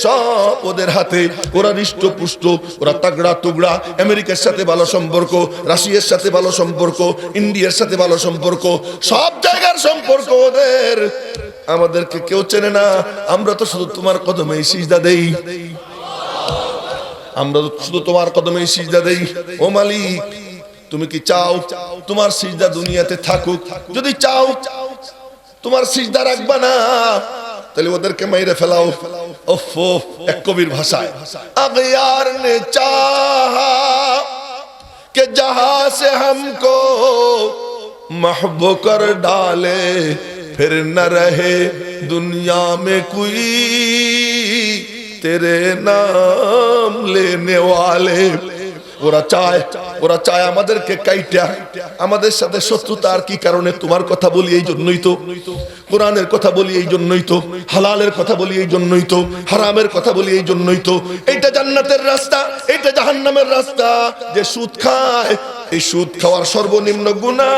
সব ওদের হাতে। ওরা হৃষ্টপুষ্ট, ওরা তাগড়া তুগড়া। আমেরিকার সাথে ভালো সম্পর্ক, রাশিয়ার সাথে ভালো সম্পর্ক, ইন্ডিয়ার সাথে ভালো সম্পর্ক, সব জায়গার সম্পর্ক ওদের। আমাদেরকে কেউ চেনে না, আমরা তো শুধু তোমার কদমে সিজদা দেই, আমরা শুধু তোমার কদমে সিজদা দেই। ও মালিক তুমি কি চাও তোমার সিজদা দুনিয়াতে থাকুক? যদি চাও তোমার সিজদা রাখবা না, তাহলে ওদেরকে মাইরে ফেলাও। ওফো, এক কবির ভাষায়, আগয়ার নে চাহা কে जहां से हमको महबूब कर डाले फिर न रहे दुनिया में कोई तेरे नाम लेने वाले। ওরা চায় আমাদেরকে কাইটা, আমাদের সাথে শত্রুতার কি কারণে? তোমার কথা বলি এই জন্যই তো, কোরআনের কথা বলি এই জন্যই তো, হালালের কথা বলি এই জন্যই তো, হারামের কথা বলি এই জন্যই তো। এইটা জান্নাতের রাস্তা, এইটা জাহান্নামের রাস্তা। যে সুদ খায়, এই সুদ খাওয়ার সর্বনিম্ন গুনাহ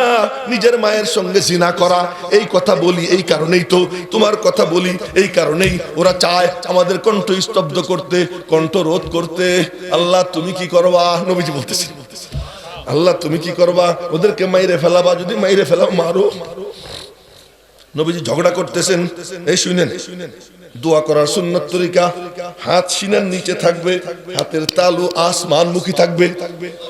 নিজের মায়ের সঙ্গে জিনা করা। এই কথা বলি এই কারণেই তো, তোমার কথা বলি এই কারণেই। ওরা চায় আমাদের কণ্ঠ স্তব্ধ করতে, কণ্ঠ রোধ করতে। আল্লাহ তুমি কি করবা? নবীজি বলতেছেন আল্লাহ তুমি কি করবা? ওদেরকে মাইরে ফেলাবা? যদি মাইরে ফেলাও মারো। নবীজি ঝগড়া করতেছেন, এই শুনেন দোয়া করার সুন্নত তরিকা। হাত সিনার নিচে থাকবে, হাতের তালু আসমানমুখী থাকবে,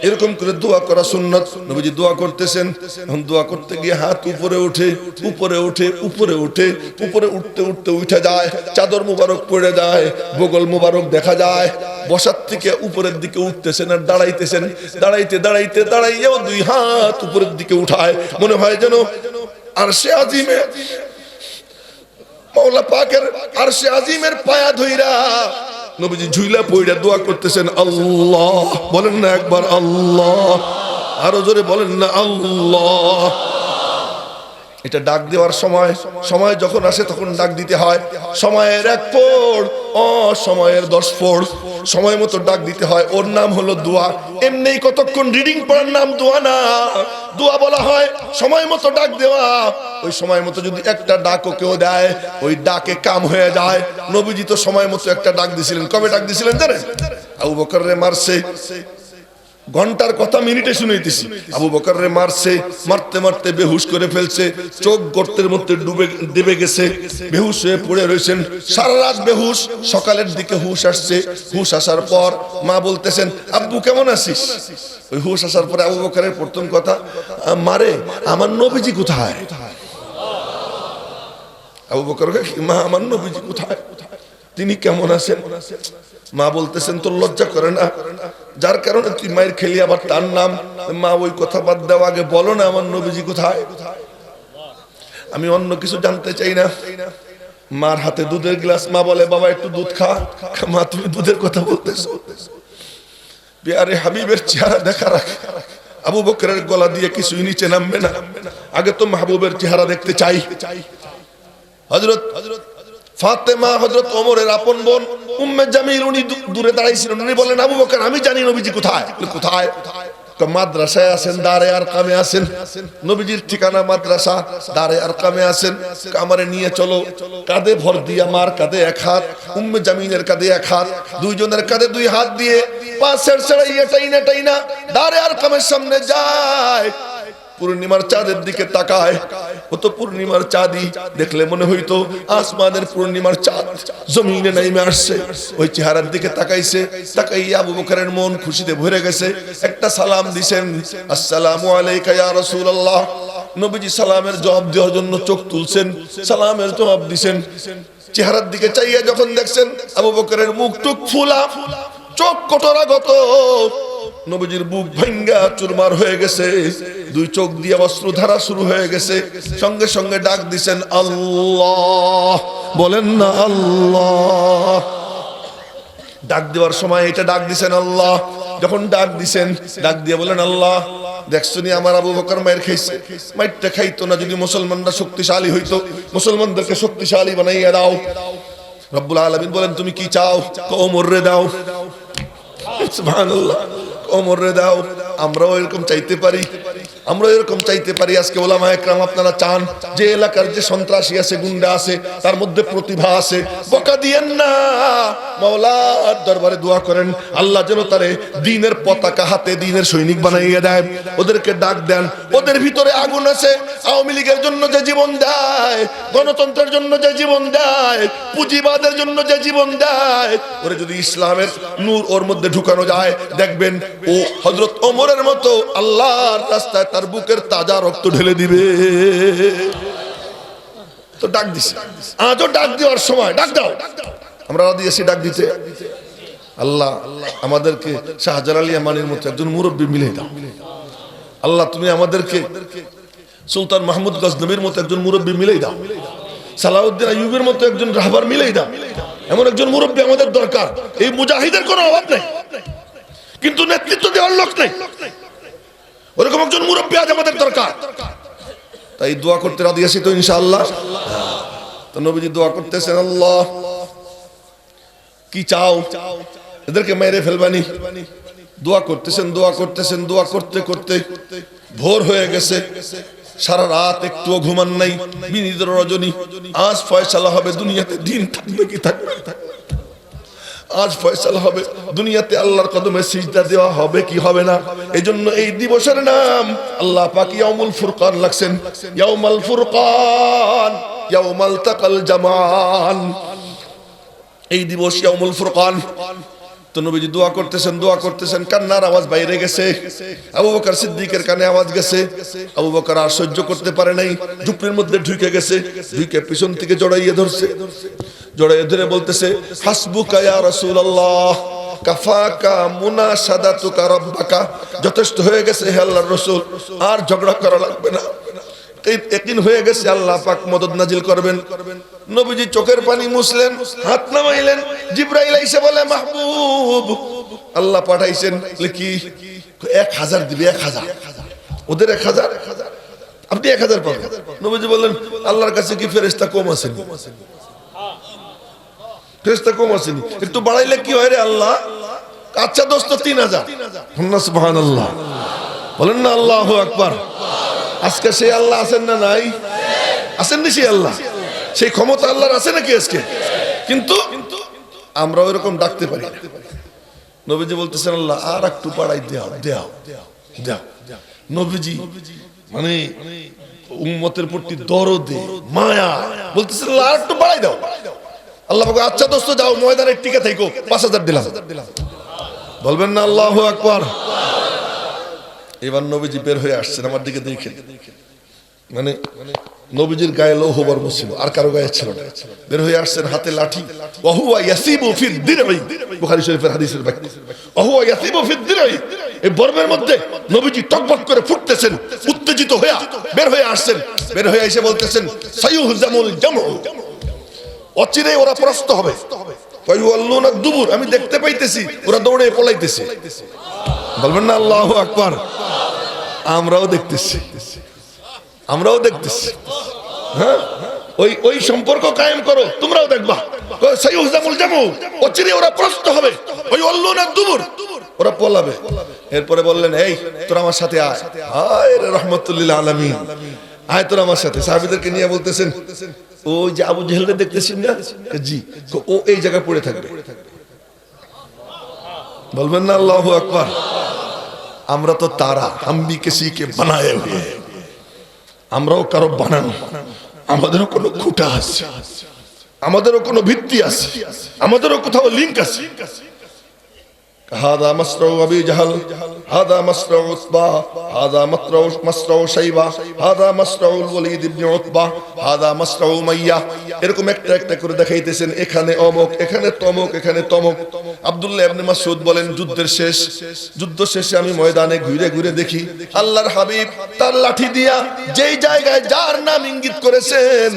এরকম করে দোয়া করা সুন্নত। নবীজি দোয়া করতেছেন, এখন দোয়া করতে গিয়ে হাত উপরে ওঠে, উপরে ওঠে, উপরে ওঠে, উপরে উঠতে উঠতে উঠে যায়, চাদর মুবারক পড়ে যায়, বগল মুবারক দেখা যায়। বসার থেকে উপরের দিকে উঠতেছেন আর দাঁড়াইতেছেন, দাঁড়াইতে দাঁড়াইতে দাঁড়াইয়াও 2 হাত উপরের দিকে উঠায়, মনে হয় যেন আরশে আজিমে মাওলা পাকের আরশে আজিমের পায়া ধইরা নবীজি ঝুইলা পইড়া দোয়া করতেছেন। আল্লাহ বলেন না একবার আল্লাহ, আরো জোরে বলেন না আল্লাহ। এটা ডাক দেওয়ার সময়, সময় যখন আসে তখন ডাক দিতে হয়। সময়ের 1 পড়, অসময়ের 10 পড়, সময় মতো ডাক দিতে হয়, ওর নাম হলো দোয়া। এমনি কতক্ষণ রিডিং পড়ার নাম দোয়া না, দোয়া বলা হয় সময় মতো ডাক দেওয়া। ওই সময় মতো যদি একটা ডাকও কেউ দেয়, ওই ডাকে কাম হয়ে যায়। নবীজি তো সময় মতো একটা ডাক দিছিলেন। কবে ডাক দিছিলেন জানেন? আবু বকর রে মারছে, ঘন্টার কথা মিনিটে শুনাইতেছি। আবু বকর রে মারছে, মারতে মারতে বেহুশ করে ফেলছে, চোখ গর্তের মধ্যে ডুবে গেছে, বেহুশ হয়ে পড়ে রয়েছেন, সারা রাত বেহুশ। সকালের দিকে হুশ আসছে, হুশ আসার পর মা বলতেছেন, আব্বু কেমন আছিস? ওই হুশ আসার পরে আবু বকরের প্রথম কথা, মারে আমার নবীজি কোথায়? আবু বকর, মা আমার নবীজি কোথায়, তিনি কেমন আছেন? মা বলতেছেন, তোর লজ্জা করে না? যার কারণে তুই মায়ের খেলি আবার তার নাম। মা ওই কথা বাদ দেওয়া, আগে বলো না আমার নবীজি কোথায়। আমি অন্য কিছু জানতে চাই না। মার হাতে দুধের গ্লাস, মা বলে বাবা একটু দুধ খা। মা তুমি দুধের কথা বলতেছো? প্যারে হাবিবের চেহারা দেখা রাখে। আবু বকরের গলা দিয়ে কিছুই নিচে নামবে না, আগে তো মাহবুবের চেহারা দেখতে চাই। হযরত ফাতেমা হযরত ওমরের আপন বোন উম্মে জামিল, উনি দূরে দাঁড়াইছিলেন। উনি বলেন, আবু বকর আমি জানি নবীজি কোথায়। কোথায়? মাদ্রাসায় আছেন, দারে আরকামে আছেন। নবীজির ঠিকানা মাদ্রাসা, দারে আরকামে আছেন। আমারে নিয়ে চলো। কাঁধে ভর দিয়া, মার কাঁধে এক হাত, উম্মে জামিলের কাঁধে এক হাত, দুইজনের কাঁধে দুই হাত দিয়ে পাশের ছাড়াইয়া টাইনা টাইনা দারে আরকামের সামনে যায়। পূর্ণিমার চাঁদের দিকে তাকায়। ও তো পূর্ণিমার চাঁদই, দেখলে মনে হইতো আসমানের পূর্ণিমার চাঁদ জমিনে নেমে আসছে। ওই চেহারার দিকে তাকাইছে, তাকাইয়া আবু বকরের মন খুশিতে ভরে গেছে। একটা সালাম দিছেন, আসসালামু আলাইকা ইয়া রাসূলুল্লাহ। নবীজি সালামের জবাব দেওয়ার জন্য চোখ তুলছেন, সালামের জবাব দিছেন। চেহারার দিকে চাইয়া যখন দেখছেন আবু বকরের মুখ টুক ফুলা, চোখ কটরাগত, নবীজির বুক ভাঙ্গা চুরমার হয়ে গেছে, দুই চোখ দিয়ে অশ্রুধারা শুরু হয়ে গেছে। সঙ্গে সঙ্গে ডাক দিছেন আল্লাহ। বলেন না আল্লাহ। ডাক দেওয়ার সময় এটা ডাক দিছেন আল্লাহ। যখন ডাক দিছেন, ডাক দিয়ে বলেন আল্লাহ, দেখছো নি আমার আবু বকর মায়ের খাইছে, মাইরটা খাইতো না। যদি মুসলমানরা শক্তিশালী হইতো, মুসলমানদেরকে শক্তিশালী বানাইয়া দাও। রব্বুল আলামিন বলেন, তুমি কি চাও? ওমরে দাও। সুবহানাল্লাহ, ওমরে দাও। আমরাও এরকম চাইতে পারি, আমরা এরকম চাইতে পারি। আজকে ওলামা একরাম আপনারা চান যে এলাকার যে সন্ত্রাসী আছে, গুন্ডা আছে, তার মধ্যে প্রতিভা আছে, বকা দিয়েন না। মাওলার দরবারে দোয়া করেন, আল্লাহ যেন তারে দ্বীনের পতাকা হাতে দ্বীনের সৈনিক বানাইয়া দেয়। ওদেরকে ডাক দেন, ওদের ভিতরে আগুন আছে। আওয়ামী লীগের জন্য যে জীবন দেয়, গণতন্ত্রের জন্য যে জীবন দেয়, পুঁজিবাদের জন্য যে জীবন দেয়, ওরে যদি ইসলামের নূর ওর মধ্যে ঢুকানো যায়, দেখবেন ও হযরত ওমরের মতো আল্লাহর রাস্তায় তার বুকের তাজা রক্ত ঢেলে দিবে। তো ডাক দিছে, আজও ডাক দেওয়ার সময় ডাক দাও। আমরা দিয়েছি ডাক দিতে। আল্লাহ আমাদেরকে শাহজালাল ইয়ামানির মতো একজন মুরব্বী মিলে দাও। আল্লাহ তুমি আমাদেরকে সুলতান মাহমুদ গজনবীর মতো একজন মুরব্বী মিলেই দাও। সালাউদ্দিন আইয়ুবের মতো একজন রাহবার মিলেই দাও। এমন একজন মুরব্বী আমাদের দরকার। এই মুজাহিদের কোনো অভাব নেই, কিন্তু নেতৃত্ব দেওয়ার লোক নেই। ওরকম একজন মুরব্বী আজ আমাদের দরকার। তাই দোয়া করতে রাজি আছি তো ইনশাআল্লাহ। তো নবীজি দোয়া করতেছেন, আল্লাহ কি চাও? এদেরকে মেরে ফেলবানি। দোয়া করতেছেন, দোয়া করতেছেন, দোয়া করতে করতে ভোর হয়ে গেছে। সারা রাত একটুও ঘুমান নাই, বিনীত রজনী। আজ ফয়সালা হবে দুনিয়াতে দিন থাকবে কি থাকবে না। আজ ফয়সালা হবে দুনিয়াতে আল্লাহর কদমে সিজদা দেওয়া হবে কি হবে না। এইজন্য এই দিবসের নাম আল্লাহ পাক ইয়াউমুল ফুরকান রাখছেন। ইয়াউমাল ফুরকান, ইয়াউমাল তাকাল জামান। এই দিবস ইয়াউমুল ফুরকান। তো নবীজি দোয়া করতেছেন, দোয়া করতেছেন, কান্নার আওয়াজ বাইরে গেছে। আবু বকর সিদ্দিকের কানে আওয়াজ গেছে। আবু বকর আর সহ্য করতে পারে নাই, ঝুপড়ির মধ্যে ঢুকে গেছে। ঢুকে পিছন থেকে জড়াইয়ে ধরছে, জড়াইয়ে ধরে বলতেছে, হাসবুকা ইয়া রাসূলুল্লাহ, কাফাকা মুনাশাদাতুকা রাব্বাকা। যথেষ্ট হয়ে গেছে হে আল্লাহর রাসূল, আর ঝগড়া করা লাগবে না। একদিন হয়ে গেছে, আল্লাহ পাক মদদ নাজিল করবেন। নবীজি চোখের পানি মুছলেন, হাত নামাইলেন। জিবরাইল এসে বলে, মাহবুব আল্লাহ পাঠাইছেন। কি? 1000 দিবে, 1000। ওদের 1000, আপনি 1000 পাবেন। নবীজি বললেন, আল্লাহর কাছে কি ফেরেশতা কম আছেন? ফেরেশতা কম আছেন, একটু বাড়াইলে কি হয় রে আল্লাহ? আচ্ছা দোস্ত 3000, সুবহানাল্লাহ, বলেন না আল্লাহু আকবার। আজকে সেই আল্লাহ আছেন না নাই? আছেন না সেই আল্লাহ? সেই ক্ষমতা আল্লাহর আছে নাকি আজকে? কিন্তু আমরা ওইরকম ডাকতে পারি। নবীজি বলতেছেন আল্লাহ আর একটু বাড়াই দাও দাও দাও। নবীজি মানে উম্মতের প্রতি দরদে মায়া, বলতেছেন আল্লাহ আর একটু বাড়াই দাও। আল্লাহ বলে আচ্ছা দোস্ত যাও ময়দানে টিকে থাকো, 5000 দিলাম। বলবেন না আল্লাহু আকবার। এবার নবীজি বের হয়ে আসছেন আমার দিকে দেখেন, মানে নবীজির গায়ে লৌহ বর্ম ছিল, আর কারো গায়ে ছিল না। বের হয়ে আসছেন হাতে লাঠি, ওয়াহুয়া ইয়াসিবু ফিদ দিরই, বুখারী শরীফের হাদিসের বাক্য, ওয়াহুয়া ইয়াসিবু ফিদ দিরই। এই বর্মের মধ্যে নবীজি টকবক করে ফুটতেছেন, উত্তেজিত হয়ে বের হয়ে আসছেন। বের হয়ে এসে বলতেছেন সায়ুহজামুল জামউ, অচিরে ওরা প্রস্ত হবে। ওয়ায়ুল্লুনা দুবুর, আমি দেখতে পাইতেছি ওরা দৌড়ে পলাইতেছে। বলবেন না আল্লাহু আকবার। আমরাও দেখতেছি, আমরাও দেখতেছি। হ্যাঁ, ওই সম্পর্ক কায়েম করো, তোমরাও দেখবা। সায়ুহজামুল জামউ, অচিরে ওরা প্রস্ত হবে। ওয়ায়ুল্লুনা দুবুর, ওরা পলাবে। এরপরে বললেন এই তোরা আমার সাথে আয়। হায় রে রাহমাতুল লিল আলামিন, আয় তোরা আমার সাথে। সাহাবীদেরকে নিয়ে বলতেছেন ওই যে আবু জেহেলকে দেখতেছেন না? জি, ও এই জায়গায় পড়ে থাকবে। বলবেন না আল্লাহু আকবার। আমরা তো তারা, হাম ভি কিসি কে বানায়ে হুয়ে, আমরাও কারো বানানো। আমাদেরও কোনো খুঁটা আছে, আমাদেরও কোনো ভিত্তি আছে, আমাদেরও কোথাও লিংক আছে। হাদা মাসরাউ আবি জাহল, হাদা মাসরাউ উতবা, হাদা মাসরাউ শাইবা, হাদা মাসরাউল ওয়ালিদ ইবনে উতবা, হাদা মাসরাউ উমাইয়া। এরকম একটা একটা করে দেখাইতেছেন, এখানে অমুক, এখানে তমুক, এখানে তমুক। আব্দুল্লাহ ইবনে মাসউদ বলেন যুদ্ধ শেষে আমি ময়দানে ঘুরে ঘুরে দেখি আল্লাহর হাবিব তার লাঠি দিয়া যেই জায়গায় যার নাম ইঙ্গিত করেছেন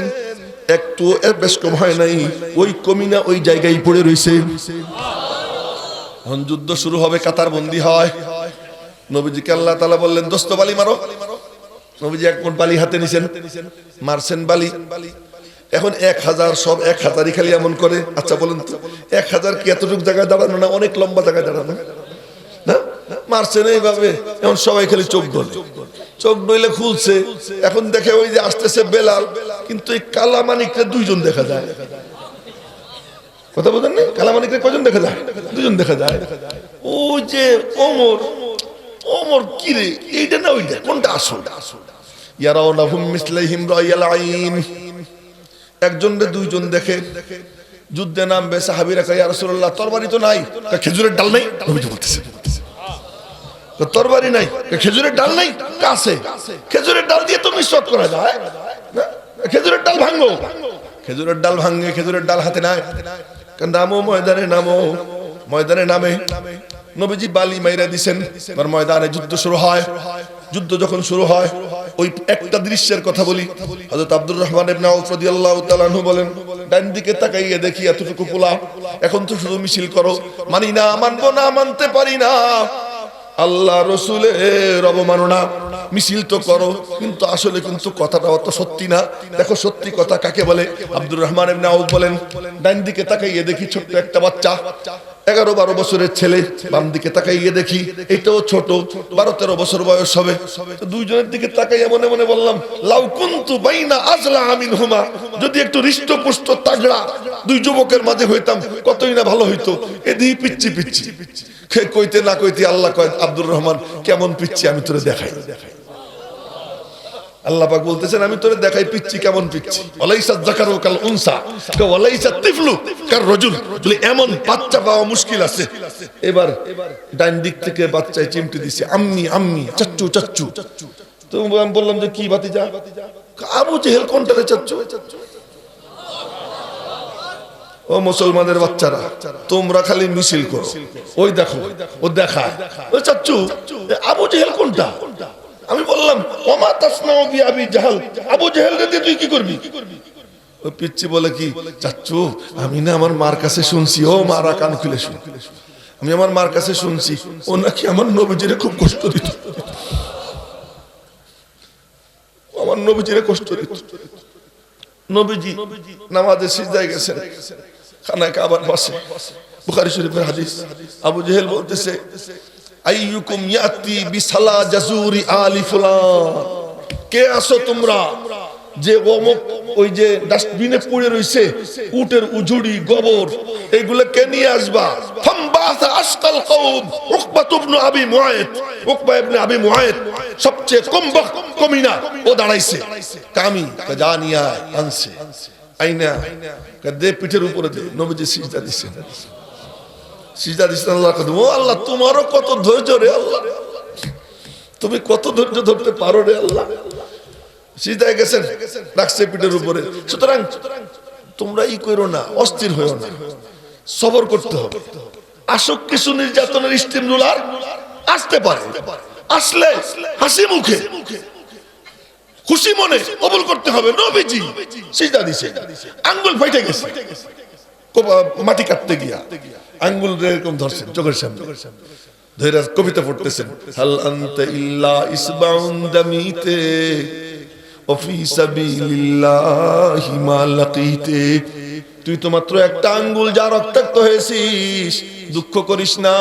একটু বেশ কম হয় নাই, ওই কমিনা ওই জায়গায় পড়ে রইছে। যখন যুদ্ধ শুরু হবে, কাতার বন্দী হয়, নবীজিকে আল্লাহ তাআলা বললেন দোস্ত বালি মারো। নবীজি এক মোট বালি হাতে নিছেন, মারছেন বালি। এখন 1000 সব 1000ই খালি এমন করে। আচ্ছা বলেন তো 1000 কি এতটুকু জায়গায় দাঁড়ানো না? অনেক লম্বা জায়গায় দাঁড়ানো না? মারছেন এইভাবে, এখন সবাই খালি চোখ ডলে, চোখ ডলে খুলছে। এখন দেখে ওই যে আসতেছে বেলাল, কিন্তু এই কালামানিকরা 2 জন দেখা যায়। কথা বলেন না? কালামানিকরা কয়জন দেখা যায়? 2 জন দেখা যায়। ও যে ওমর কি রে, এইটা না ওইটা, কোনটা আসল? ইয়ারাউনাহুম মিসলাইহিম রায়াল আইন। একজন রে 2 জন দেখে। যুদ্ধে নামবে, সাহাবীরা কয় ইয়া রাসূলুল্লাহ তরবারি তো নাই। খেজুরের ডাল নাই? নবীজি বলতেছে তরবারি নাই, খেজুরের ডাল নাই? কাছে খেজুরের ডাল দিয়ে তো মিশরত করা যায় না? খেজুরের ডাল ভাঙো। খেজুরের ডাল ভাঙে, খেজুরের ডাল হাতে নাই। নামো ময়দানে, নামো ময়দানে। নামে নবীজি বালি মাইরা দিছেন। আর ময়দানে যুদ্ধ শুরু হয়। যুদ্ধ যখন শুরু হয়, ওই একটা দৃশ্যের কথা বলি। হযরত আব্দুর রহমান ইবনে আউফ রাদিয়াল্লাহু তাআলা আনহু বলেন ডান দিকে তাকাইয়ে দেখি এতটুকু পোলা, এখন তো শুধু মিছিল করো, মানি না, মানবো না, মানতে পারি না, আল্লাহ রসুলের অবমাননা, মিছিল তো করো, কিন্তু আসলে কিন্তু কথাটা অত সত্যি না। দেখো সত্যি কথা কাকে বলে। আব্দুর রহমান ইবনে আউফ বলেন ডান দিকে তাকাইয়ে দেখি ছোট্ট একটা বাচ্চা, 11-12 বছরের ছেলে। বাম দিকে তাকাইয়ে দেখি এটাও ছোট, 12-13 বছর বয়স হবে। তো 2 জনের দিকে তাকাইয়া মনে মনে বললাম লাউ কুনতু বাইনা আজলা মিনহুমা, যদি একটু হৃষ্টপুষ্ট তাগড়া 2 যুবকের মাঝে হইতাম কতই না ভালো হইতো। এদিকে পিচ্ছি পিচ্ছি কইতে না কইতে আল্লাহ কয় আব্দুর রহমান কেমন পিচ্ছি আমি তোরে দেখাই। আল্লাহ পাক বলতেছেন আমি তোরে দেখাই পিচ্ছি কেমন পিচ্ছি। ওয়ালাইসা যাকারু কাল উনসা ওয়ালাইসা তিফলু কার রাজুল, বলে এমন বাচ্চা পাওয়া মুশকিল আছে। এবার ডান দিক থেকে বাচ্চায় চিমটি দিছে, আম্মি আম্মি, চাচ্চু চাচ্চু। তো আমি বললাম যে কি ভাতিজা? আবু জেহেল কোনটা রে চাচ্চু? ও মুসলমানের বাচ্চারা, তোমরা খালি মিছিল করো, ওই দেখো ও দেখায়, ও চাচ্চু আবু জেহেল কোনটা? আমি বললাম ওমা তাসনাউ বি আবি জাহল, আবু জেহেল রে তুই কি করবি? ও পিচ্চি বলে কি চাচ্চু আমি না আমার মার কাছে শুনছি, ও মারা কান খুলে শুন, আমি আমার মার কাছে শুনছি ও নাকি আমার নবীজিরে খুব কষ্ট দিত, আমার নবীজিরে কষ্ট দিত। নবীজি নামাজে সিজদায় গেছেন, খানায় কাবার পাশে বুখারী শরীফের হাদিস। আবু জেহেল বলতেছে, আইয়ুকুম ইয়াতি বিসালা জাজুরি আলি ফুলান, কে আসো তোমরা যে অমুক ওই যে ডাস্টবিনে পড়ে রইছে উটের উজুড়ি গোবর এগুলো কে নিয়ে আসবা। ফামবাসা আশকাল কওম উকবা ইবনে আবি মুআইত, উকবা ইবনে আবি মুআইত সবচেয়ে কমিনা ও দাঁড়াইছে, কামি কাজানিয়া আনছে আইনা কাদে পিঠের উপরে দে। নবীজি সিজদা দিছেন, সিজদা দিছেন আল্লাহর কাছে। ও আল্লাহ, তোমারও কত ধৈর্য রে আল্লাহ, তুমি কত ধৈর্য ধরতে পারো রে আল্লাহ। সিজদায় গেছেন, রাখছে পিঠের উপরে। সুতরাং তোমরা ই করো না, অস্থির হইও না, সবর করতে হবে। আসুক কিছু নির্যাতনের স্টিমুলার আসতে পারে, আসলে হাসি মুখে খুশি মনে কবুল করতে হবে। নবীজি সিজদা দিছে, আঙ্গুল ফাইটে গেছে মাটি কাটতে গিয়া, আঙ্গুল এরকম ধরছেন চোখের সামনে, ধৈর্য কবিতা পড়তেছেন, হাল আনতা ইল্লা ইসবাউন দামিতে ওফি সাবিলিল্লাহি মা লাকিতে, তুই তো মাত্র একটা আঙ্গুল যা রক্তাক্ত হয়েছিস, দুঃখ করিস না,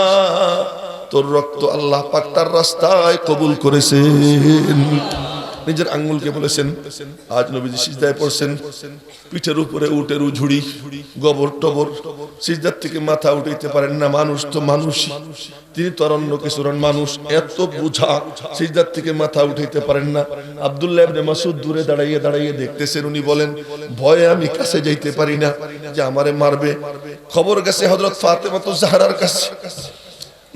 তোর রক্ত আল্লাহ পাক তার রাস্তায় কবুল করেছেন। নিজের আঙ্গুলকে বলেছেন। আজ নবীজি সিজদায় পড়ছেন, পিঠের উপরে উটের উঝুড়ি গোবর টবর, সিজদার থেকে মাথা উঠাইতে পারেন না। মানুষ তো মানুষই, তিনি তো অন্য কিছুর মানুষ, এত বুঝা সিজদার থেকে মাথা উঠাইতে পারেন না। আব্দুল্লাহ ইবনে মাসউদ দূরে দাঁড়াইয়ে দাঁড়াইয়ে দেখতেছেন, উনি বলেন, ভয়ে আমি কাছে যাইতে পারি না যে আমারে মারবে। খবর গেছে হযরত ফাতেমা তো জাহরার কাছে,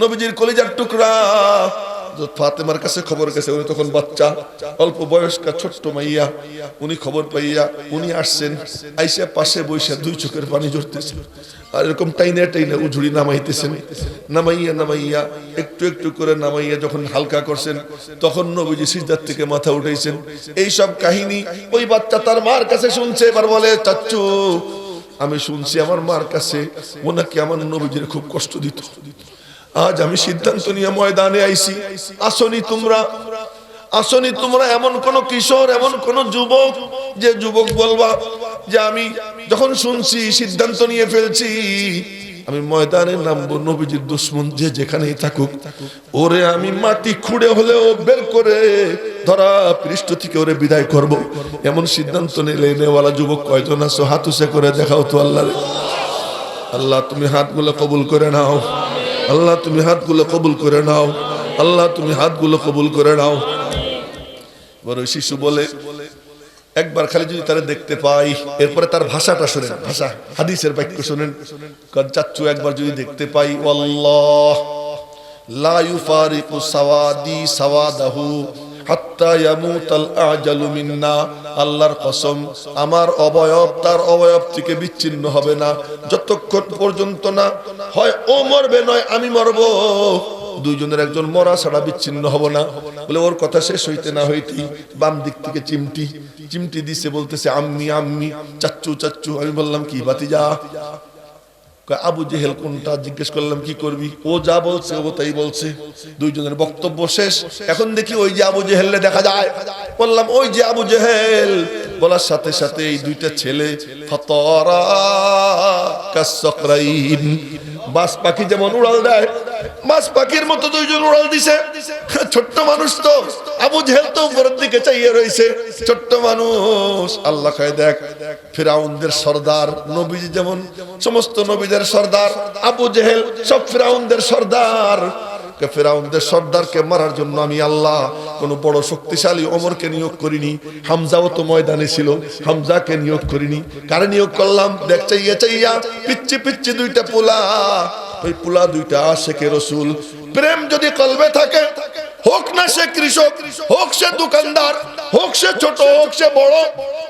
নবীজির কলিজার টুকরা ফাতেমার কাছে খবর গেছে। উনি তখন বাচ্চা, অল্প বয়স্কা ছোট্ট মাইয়া। উনি খবর পাইয়া উনি আসছেন, আইসা পাশে বইসা দুই চোখের পানি ঝরতেছে, আর এরকম টাইনে টাইনে উঝুড়ি নামাইতেছেন। নামাইয়া নামাইয়া একটু একটু করে নামাইয়া যখন হালকা করছেন, তখন নবীজি সিজদার থেকে মাথা উঠাইছেন। এই সব কাহিনী ওই বাচ্চা তার মার কাছে শুনছে। এবার বলে, চাচ্চু আমি শুনছি আমার মার কাছে ও নাকি আমার নবীজির খুব কষ্ট দিত। আজ আমি সিদ্ধান্ত নিয়ে ময়দানে আইছি, আসনি তোমরা, আসনি তোমরা এমন কোন কিশোর, এমন কোন যুবক, যে যুবক বলবা যে আমি যখন শুনছি সিদ্ধান্ত নিয়ে ফেলছি, আমি ময়দানে নামবো, নবীজির দুশমন যে যেখানেই থাকুক ওরে আমি মাটি খুঁড়ে হলেও বের করে ধরা পৃষ্ঠ থেকে ওরে বিদায় করব। এমন সিদ্ধান্ত নিলে নেওয়ালা যুবক কয়জন আছো? হাত উঁচা করে দেখাও তো আল্লাহ। আল্লাহ তুমি হাতগুলো কবুল করে নাও, আল্লাহ তুমি হাতগুলো কবুল করে নাও, আল্লাহ তুমি হাতগুলো কবুল করে নাও। বড় শিশু বলে, একবার খালি যদি তারা দেখতে পাই, এরপরে তার ভাষাটা শুনেন, ভাষা হাদিসের বাক্য শুনেন। চাচ্চু একবার যদি দেখতে পাই, আল্লাহ লা ইউফারিকু সাওয়াদি সাওয়াদাহু হাত্তা ইয়ামুতাল আজালু মিন্না, আল্লাহর কসম আমার অবয়ব তার অবয়ব থেকে বিচ্ছিন্ন হবে না যতক্ষণ পর্যন্ত না হয় ও মরবে নয় আমি মরব, দুইজনের একজন মরা ছাড়া বিচ্ছিন্ন হব না। বলে ওর কথা শেষ হইতে না হইতেই বাম দিক থেকে চিমটি চিমটি দিছে, বলতেছে আম্মি আম্মি, চাচ্চু চাচ্চু। আমি বললাম কি ভাতিজা? আবু জেহেল কোনটা? জিজ্ঞেস করলাম কি করবি? ও যা বলছে ও তাই বলছে। দুইজনের বক্তব্য শেষ, এখন দেখি ওই যে আবু জেহেলে দেখা যায়। বললাম ওই যে আবু জেহেল। বলার সাথে সাথে এই দুইটা ছেলে ফাতারা কাসসাকরাইন, বাস পাখি যেমন উড়াল দেয়, বাস পাখির মতো দুইজন উড়াল দিছে। ছোট্ট মানুষ তো, আবু জেহেল তো উপরের দিকে চাইয়ে রয়েছে, ছোট্ট মানুষ। আল্লাহ কয় দেখ, ফিরাউনদের সর্দার, নবীজি যেমন সমস্ত নবীদের সর্দার, আবু জেহেল সব ফিরাউনদের সর্দার। ফিরাউনদের সর্দারকে মারার জন্য আমি আল্লাহ কোন বড় শক্তিশালী ওমরকে নিয়োগ করিনি, হামজাও তো ময়দানে ছিল, হামজাকে নিয়োগ করিনি। কারে নিয়োগ করলাম? দেখ চাইয়া চাইয়া পিচ্ছি পিচ্ছি দুইটা পোলা, ওই পোলা দুইটা আশিকে রাসূল। প্রেম যদি কলবে থাকে, হোক না সে কৃষক, হোক সে দোকানদার, হোক সে ছোট, হোক সে বড়,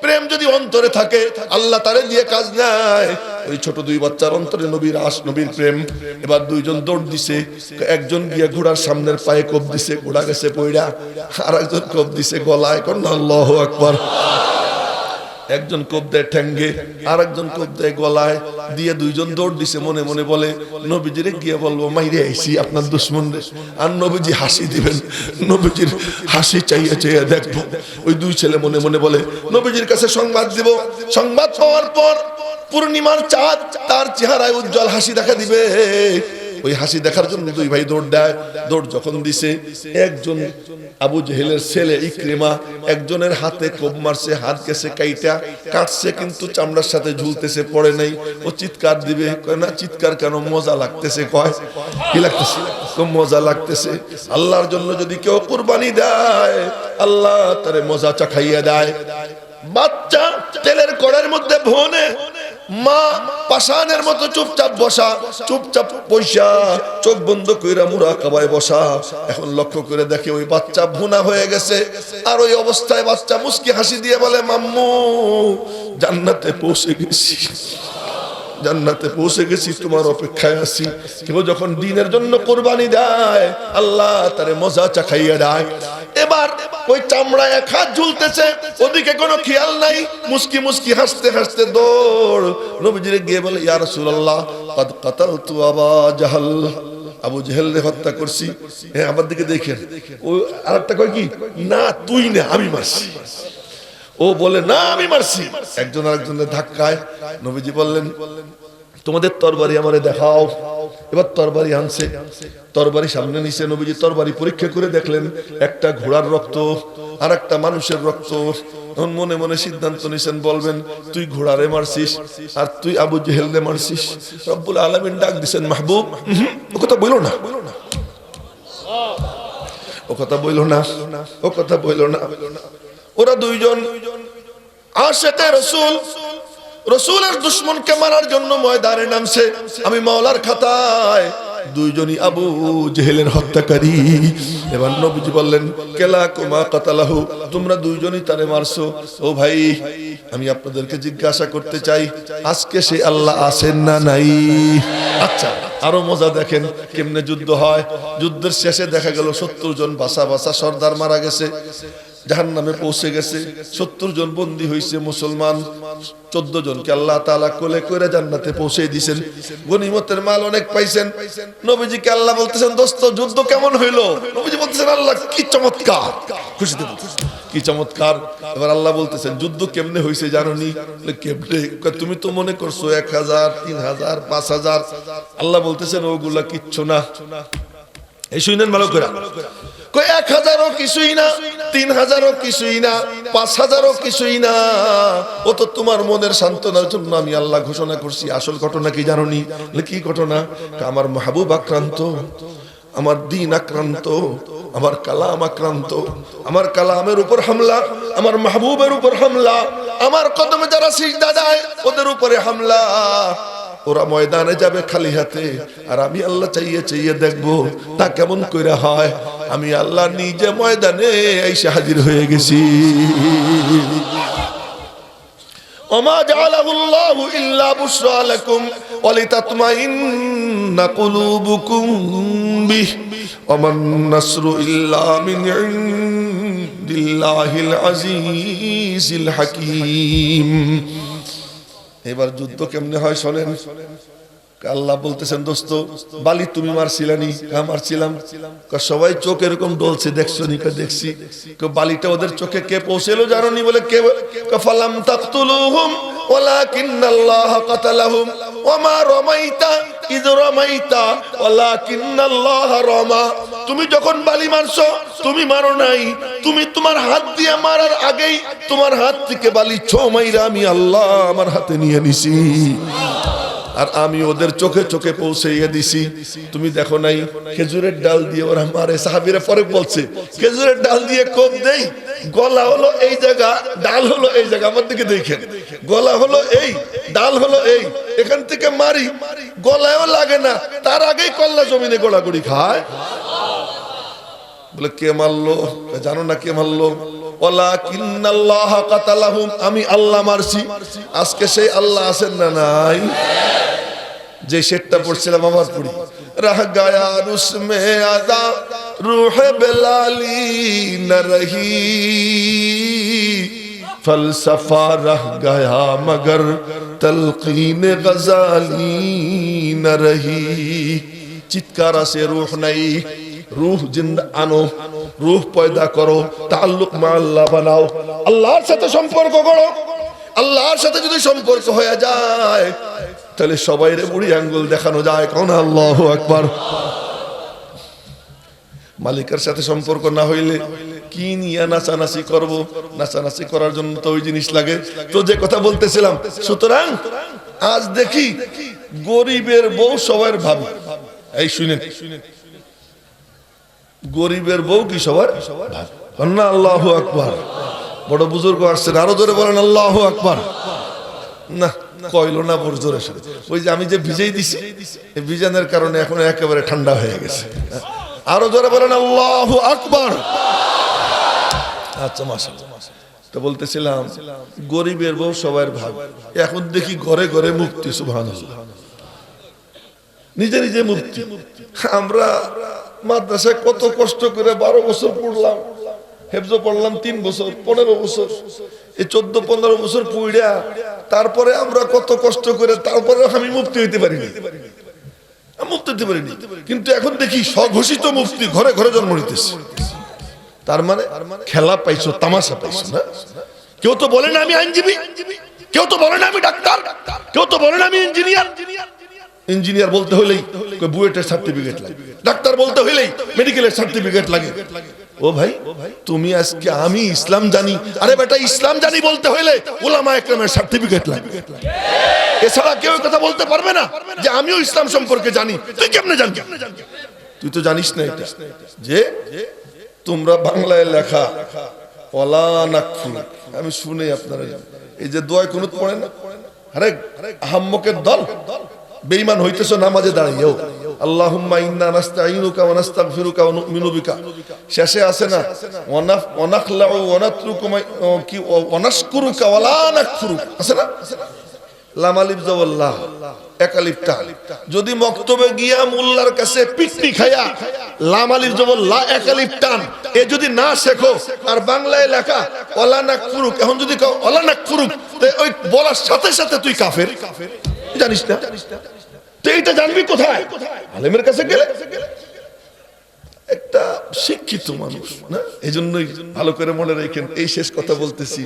প্রেম যদি অন্তরে থাকে আল্লাহ তারে দিয়ে কাজ নাই। ওই ছোট দুই বাচ্চার অন্তরে নবীর আশ, নবীর প্রেম। এবার দুইজন দৌড় দিছে, একজন গিয়ে ঘোড়ার সামনের পায়ে কোপ দিছে, ঘোড়া গেছে পইড়া, আর একজন কোপ দিছে গলায়। কোন আল্লাহু আকবার। একজন কোপ দেয় ঠ্যাঙ্গে, আর একজন কোপ দেয় গলায়, দিয়ে দুইজন দৌড় দিছে। মনে মনে বলে নবীজিরে গিয়ে বলবো মাইরে আইছি আপনার দুশমন রে, আর নবীজি হাসি দিবেন, নবীজির হাসি চাইয়ে চাইয়ে দেখবো। ওই দুই ছেলে মনে মনে বলে নবীজির কাছে সংবাদ দিব। সংবাদ পাওয়ার পর পূর্ণিমার চাঁদ তার চেহারায় উজ্জ্বল হাসি দেখা দিবে। ওই হাসি দেখার জন্য দুই ভাই দৌড় দেয়। দৌড় যখন দিছে, একজন আবু জেহেলের ছেলে ইকরিমা একজনের হাতে কোপ মারছে, হাত গেছে কাইটা, কাটছে কিন্তু চামড়ার সাথে ঝুলতেছে, পড়ে নাই। ও চিৎকার দিবে, কয় না চিৎকার কেন, মজা লাগতেছে। কয় কি লাগতেছে? খুব মজা লাগতেছে। আল্লাহর জন্য যদি কেউ কুরবানি দেয়, আল্লাহ তারে মজা চাখাইয়া দেয়। বাচ্চা তেলের কড়াইয়ের মধ্যে ভুনে, মা পাষাণের মতো চুপচাপ বসা, চুপচাপ পয়সা, চোখ বন্ধ কইরা মুরাকাবায় বসা। এখন লক্ষ্য করে দেখে ওই বাচ্চা ভুনা হয়ে গেছে। আর ওই অবস্থায় বাচ্চা মুস্কি হাসি দিয়ে বলে, মাম্মু জান্নাতে পৌঁছে গেছি, জান্নাতে পৌঁছে গেছি, তোমার অপেক্ষায় আছি। কেউ যখন দ্বীনের জন্য কুরবানি দেয়, আল্লাহ তারে মজা চাখাইয়া দেয়। এবার ওই চামড়া এক হাত ঝুলতেছে, ওদিকে কোনো খেয়াল নাই, মুস্কি মুস্কি হাসতে হাসতে দৌড় নবীজিরে গিয়ে বলে, ইয়া রাসূলুল্লাহ কদ কাতালতু আবা জাহল, আবু জেহেলকে হত্যা করছি। হ্যাঁ, আমার দিকে দেখেন। ও আরেকটা কয় কি, না তুই না, আমি মারছি। ও বলে না আমি মারছি। একজন আরেকজনের ধাক্কায় নবীজি বললেন, তোমাদের তরবারি আমারে দেখাও। এবার তরবারি আনছে, তরবারি সামনে নিছে। নবীজি তরবারি পরীক্ষা করে দেখলেন একটা ঘোড়ার রক্ত আর একটা মানুষের রক্ত। তখন মনে মনে সিদ্ধান্ত নিছেন, বলবেন তুই ঘোড়ারে মারছিস আর তুই আবু জেহেলরে মারছিস। রব্বুল আলামিন ডাক দিছেন, মাহবুব ও কথা বইলো না, ও কথা বইলো না, ও কথা বইলো না। ওরা দুইজন আশিকে রাসূল, রাসূলের দুশমনকে মারার জন্য ময়দানে নামছে। আমি মাওলার খাতায় দুইজনই আবু জেহেলের হত্যাকারী। এবার নবীজি বললেন, কেলা কুমা কাতালাহু, তোমরা দুইজনই তারে মারছো। ও ভাই, আমি আপনাদেরকে জিজ্ঞাসা করতে চাই, আজকে সে আল্লাহ আছেন না নাই? আচ্ছা, আরো মজা দেখেন কেমনে যুদ্ধ হয়। যুদ্ধের শেষে দেখা গেল 70 জন বাসা বাসা সর্দার মারা গেছে, জাহান্নামে পৌঁছে গেছে। 70 জন বন্দী হয়েছে মুসলমান, 14 জনকে আল্লাহ তাআলা কোলে করে জান্নাতে পৌঁছে দিয়েছেন। গনিমতের মাল অনেক পাইছেন। নবীজিকে আল্লাহ বলতেছেন, দোস্ত যুদ্ধ কেমন হইলো? নবীজি বলতেছেন, আল্লাহ কি চমৎকার, খুশিতে কি চমৎকার। এবার আল্লাহ বলতেছেন, যুদ্ধ কেমনে হয়েছে জানোনি? কেমনে? তুমি তো মনে করছো 1000, 3000, 5000। আল্লাহ বলতেছেন, ওগুলা কিচ্ছু না। এই শুনেন ভালো করে, 1000ও কিছুই না, 3000ও কিছুই না, 5000ও কিছুই না। ও তো তোমার মনের সান্ত্বনার জন্য আমি আল্লাহ ঘোষণা করছি। আসল ঘটনা কি জানোনি? কি ঘটনা? আমার মাহবুব আক্রান্ত, আমার দ্বীন আক্রান্ত, আমার কালাম আক্রান্ত। আমার কালামের উপর হামলা, আমার মাহবুবের উপর হামলা, আমার কদমে যারা সিজদা দেয় ওদের উপরে হামলা। ওরা ময়দানে যাবে খালি হাতে, আর আমি আল্লাহ চাইয়ে চাইয়ে দেখবো তা কেমন কইরা হয়। আমি আল্লাহ নিজে ময়দানে এসে হাজির হয়ে গেছি। ওমা জাআলাহুল্লাহু ইল্লা বুশরা লাকুম ওয়া লিতাতমাইন্না কুলুবুকুম বিহি ওয়া মান নাসরু ইল্লা মিন ইনদিল্লাহিল আজিজিল হাকীম। এবার যুদ্ধ কেমনে হয় শোনেন। আল্লাহ বলতেছেন, দোস্ত বালি তুমি মারছিলানি? হ্যাঁ মারছিলাম। সবাই চোখ এরকম ডলছে, দেখছো নি? দেখছি। বালিটা ওদের চোখে কে পৌঁছেলো জানোনি? বলে কে? ফালাম তাকতুলুহুম ওয়ালাকিন্নাল্লাহ কাতালাহুম ওয়া মা রামাইতা ইয রামাইতা ওয়ালাকিন্নাল্লাহ রামা। তুমি যখন বালি মারছো তুমি মারো নাই, তুমি তোমার হাত দিয়ে মারার আগেই তোমার হাত থেকে বালি ছো মাইরা আমি আল্লাহ আমার হাতে নিয়ে নিছি, আর আমি ওদের চোখে চোখে পৌঁছাইয়া দিছি। তুমি দেখো নাই? খেজুরের ডাল দিয়ে ওরা মারে। সাহাবীরা পরে বলছে, খেজুরের ডাল দিয়ে কোপ দেই, গলা হলো এই জায়গা, ডাল হলো এই জায়গা। আমার দিকে দেখেন, গলা হলো এই, ডাল হলো এই, এখান থেকে মারি, গলায়ও লাগে না, তার আগেই কল্লা জমিনে গোড়াগড়ি খায়। বলে কে মারলো? জানো না কে মারলো? ওয়ালাকিন্নাল্লাহ কাতালাহুম, আমি আল্লাহ মারছি। আজকে সেই আল্লাহ আছেন না নাই? যে শেরটা পড়ছিলাম আমার পড়ি, রাহ গায়া রুসমে আদা রূহ বেলালি না রহি, ফলসফা রাহ গায়া মগর তলকিন গজালি না রহি। চিৎকার আছে, রূহ নাই। রূহ জিন্দা আনো, রূহ পয়দা করো, তাআল্লুক মা আল্লাহ বানাও, আল্লাহর সাথে সম্পর্ক করো। আল্লাহর সাথে যদি সম্পর্ক হয়ে যায় তাহলে সবাইরে বুড়ি আঙ্গুল দেখানো যায়, কোন আল্লাহু আকবার। মালিকের সাথে সম্পর্ক না হইলে কি নিয়ে নাচানাচি করবো? নাচানাচি করার জন্য তো ওই জিনিস লাগে। তো যে কথা বলতেছিলাম, সুতরাং আজ দেখি গরিবের বউ সবার ভাবি। এই শুনেন, গরিবের বউ কি সবার ভাবি? আল্লাহু আকবার। বড় বুজুর্গ আসছেন, আরো জোরে বলেন আল্লাহু আকবার। না কইল না বড় জোরে। ওই যে আমি যে ভিজেই দিছি, এই ভিজানোর কারণে এখন একেবারে ঠান্ডা হয়ে গেছে। আরো জোরে বলেন আল্লাহু আকবার। আচ্ছা মাশাআল্লাহ। তো বলতেছিলাম গরিবের বউ সবার ভাগ। এখন দেখি ঘরে ঘরে মুফতি, সুবহানাল্লাহ, নিজে নিজে মুফতি। আমরা মাদ্রাসায় কত কষ্ট করে 12 বছর পড়লাম, হেফজ পড়লাম 3 বছর, 15 বছর, এই 14-15 বছর পড়িয়া তারপরে আমরা কত কষ্ট করে, তারপরে আমি মুফতি হইতে পারিনি, মুফতি হইতে পারিনি। কিন্তু এখন দেখি স্বঘোষিত মুফতি ঘরে ঘরে জন্ম নিতেছে। তার মানে খেলা পাইছো, তামাশা পাইছো না? কেউ তো বলে না আমি আইনজীবী, কেউ তো বলে না আমি ডাক্তার, কেউ তো বলে না আমি ইঞ্জিনিয়ার। ইঞ্জিনিয়ার বলতে হলেই বুয়েটের সার্টিফিকেট লাগে, ডাক্তার বলতে হলেই মেডিকেলের সার্টিফিকেট লাগে। ও ভাই, তুমি আজকে আমি ইসলাম জানি, আরে বেটা ইসলাম জানি বলতে হলে উলামা একরামের সার্টিফিকেট লাগে। এছাড়া কেউ কথা বলতে পারবে না যে আমিও ইসলাম সম্পর্কে জানি। তুই কেমনে জানবি? তুই তো জানিস না এটা যে তোমরা বাংলায় লেখা ওয়ালা নাকফুর, আমি শুনে আপনারা এই যে দোয়া কুনুত পড়েন না, আরে আহাম্মকের দল বেঈমান হইতেছো নামাজে দাঁড়িয়েও, আল্লাহুম্মা ইন্না নাস্তাঈনুকা ওয়া নাস্তাগফিরুকা ওয়া নু'মিনু বিকা। শেষে আছে না ওয়া নাখলাউ ওয়া নাতরুকু কি ওয়া নাশকুরুকা ওয়া লা নাকফুরু, আছে না? লাম আলিফ জাওয়াল্লাহ এক আলিফ টা। যদি মক্তবে গিয়া মোল্লার কাছে পিটনি খায়া লাম আলিফ জাওয়াল্লাহ এক আলিফ টান এ যদি না শেখো, আর বাংলায় লেখা ওয়ালা নাকফুরুক, এখন যদি কও ওয়ালা নাকফুরুক, তো ওই বলার সাথে সাথে তুই কাফের, জানিস না? তো এটা জানবি কোথায়? আলেমের কাছে গেলে। একটা শিক্ষিত মানুষ না, এজন্যই ভালো করে মনে রাখেন। এই শেষ কথা বলতেছি,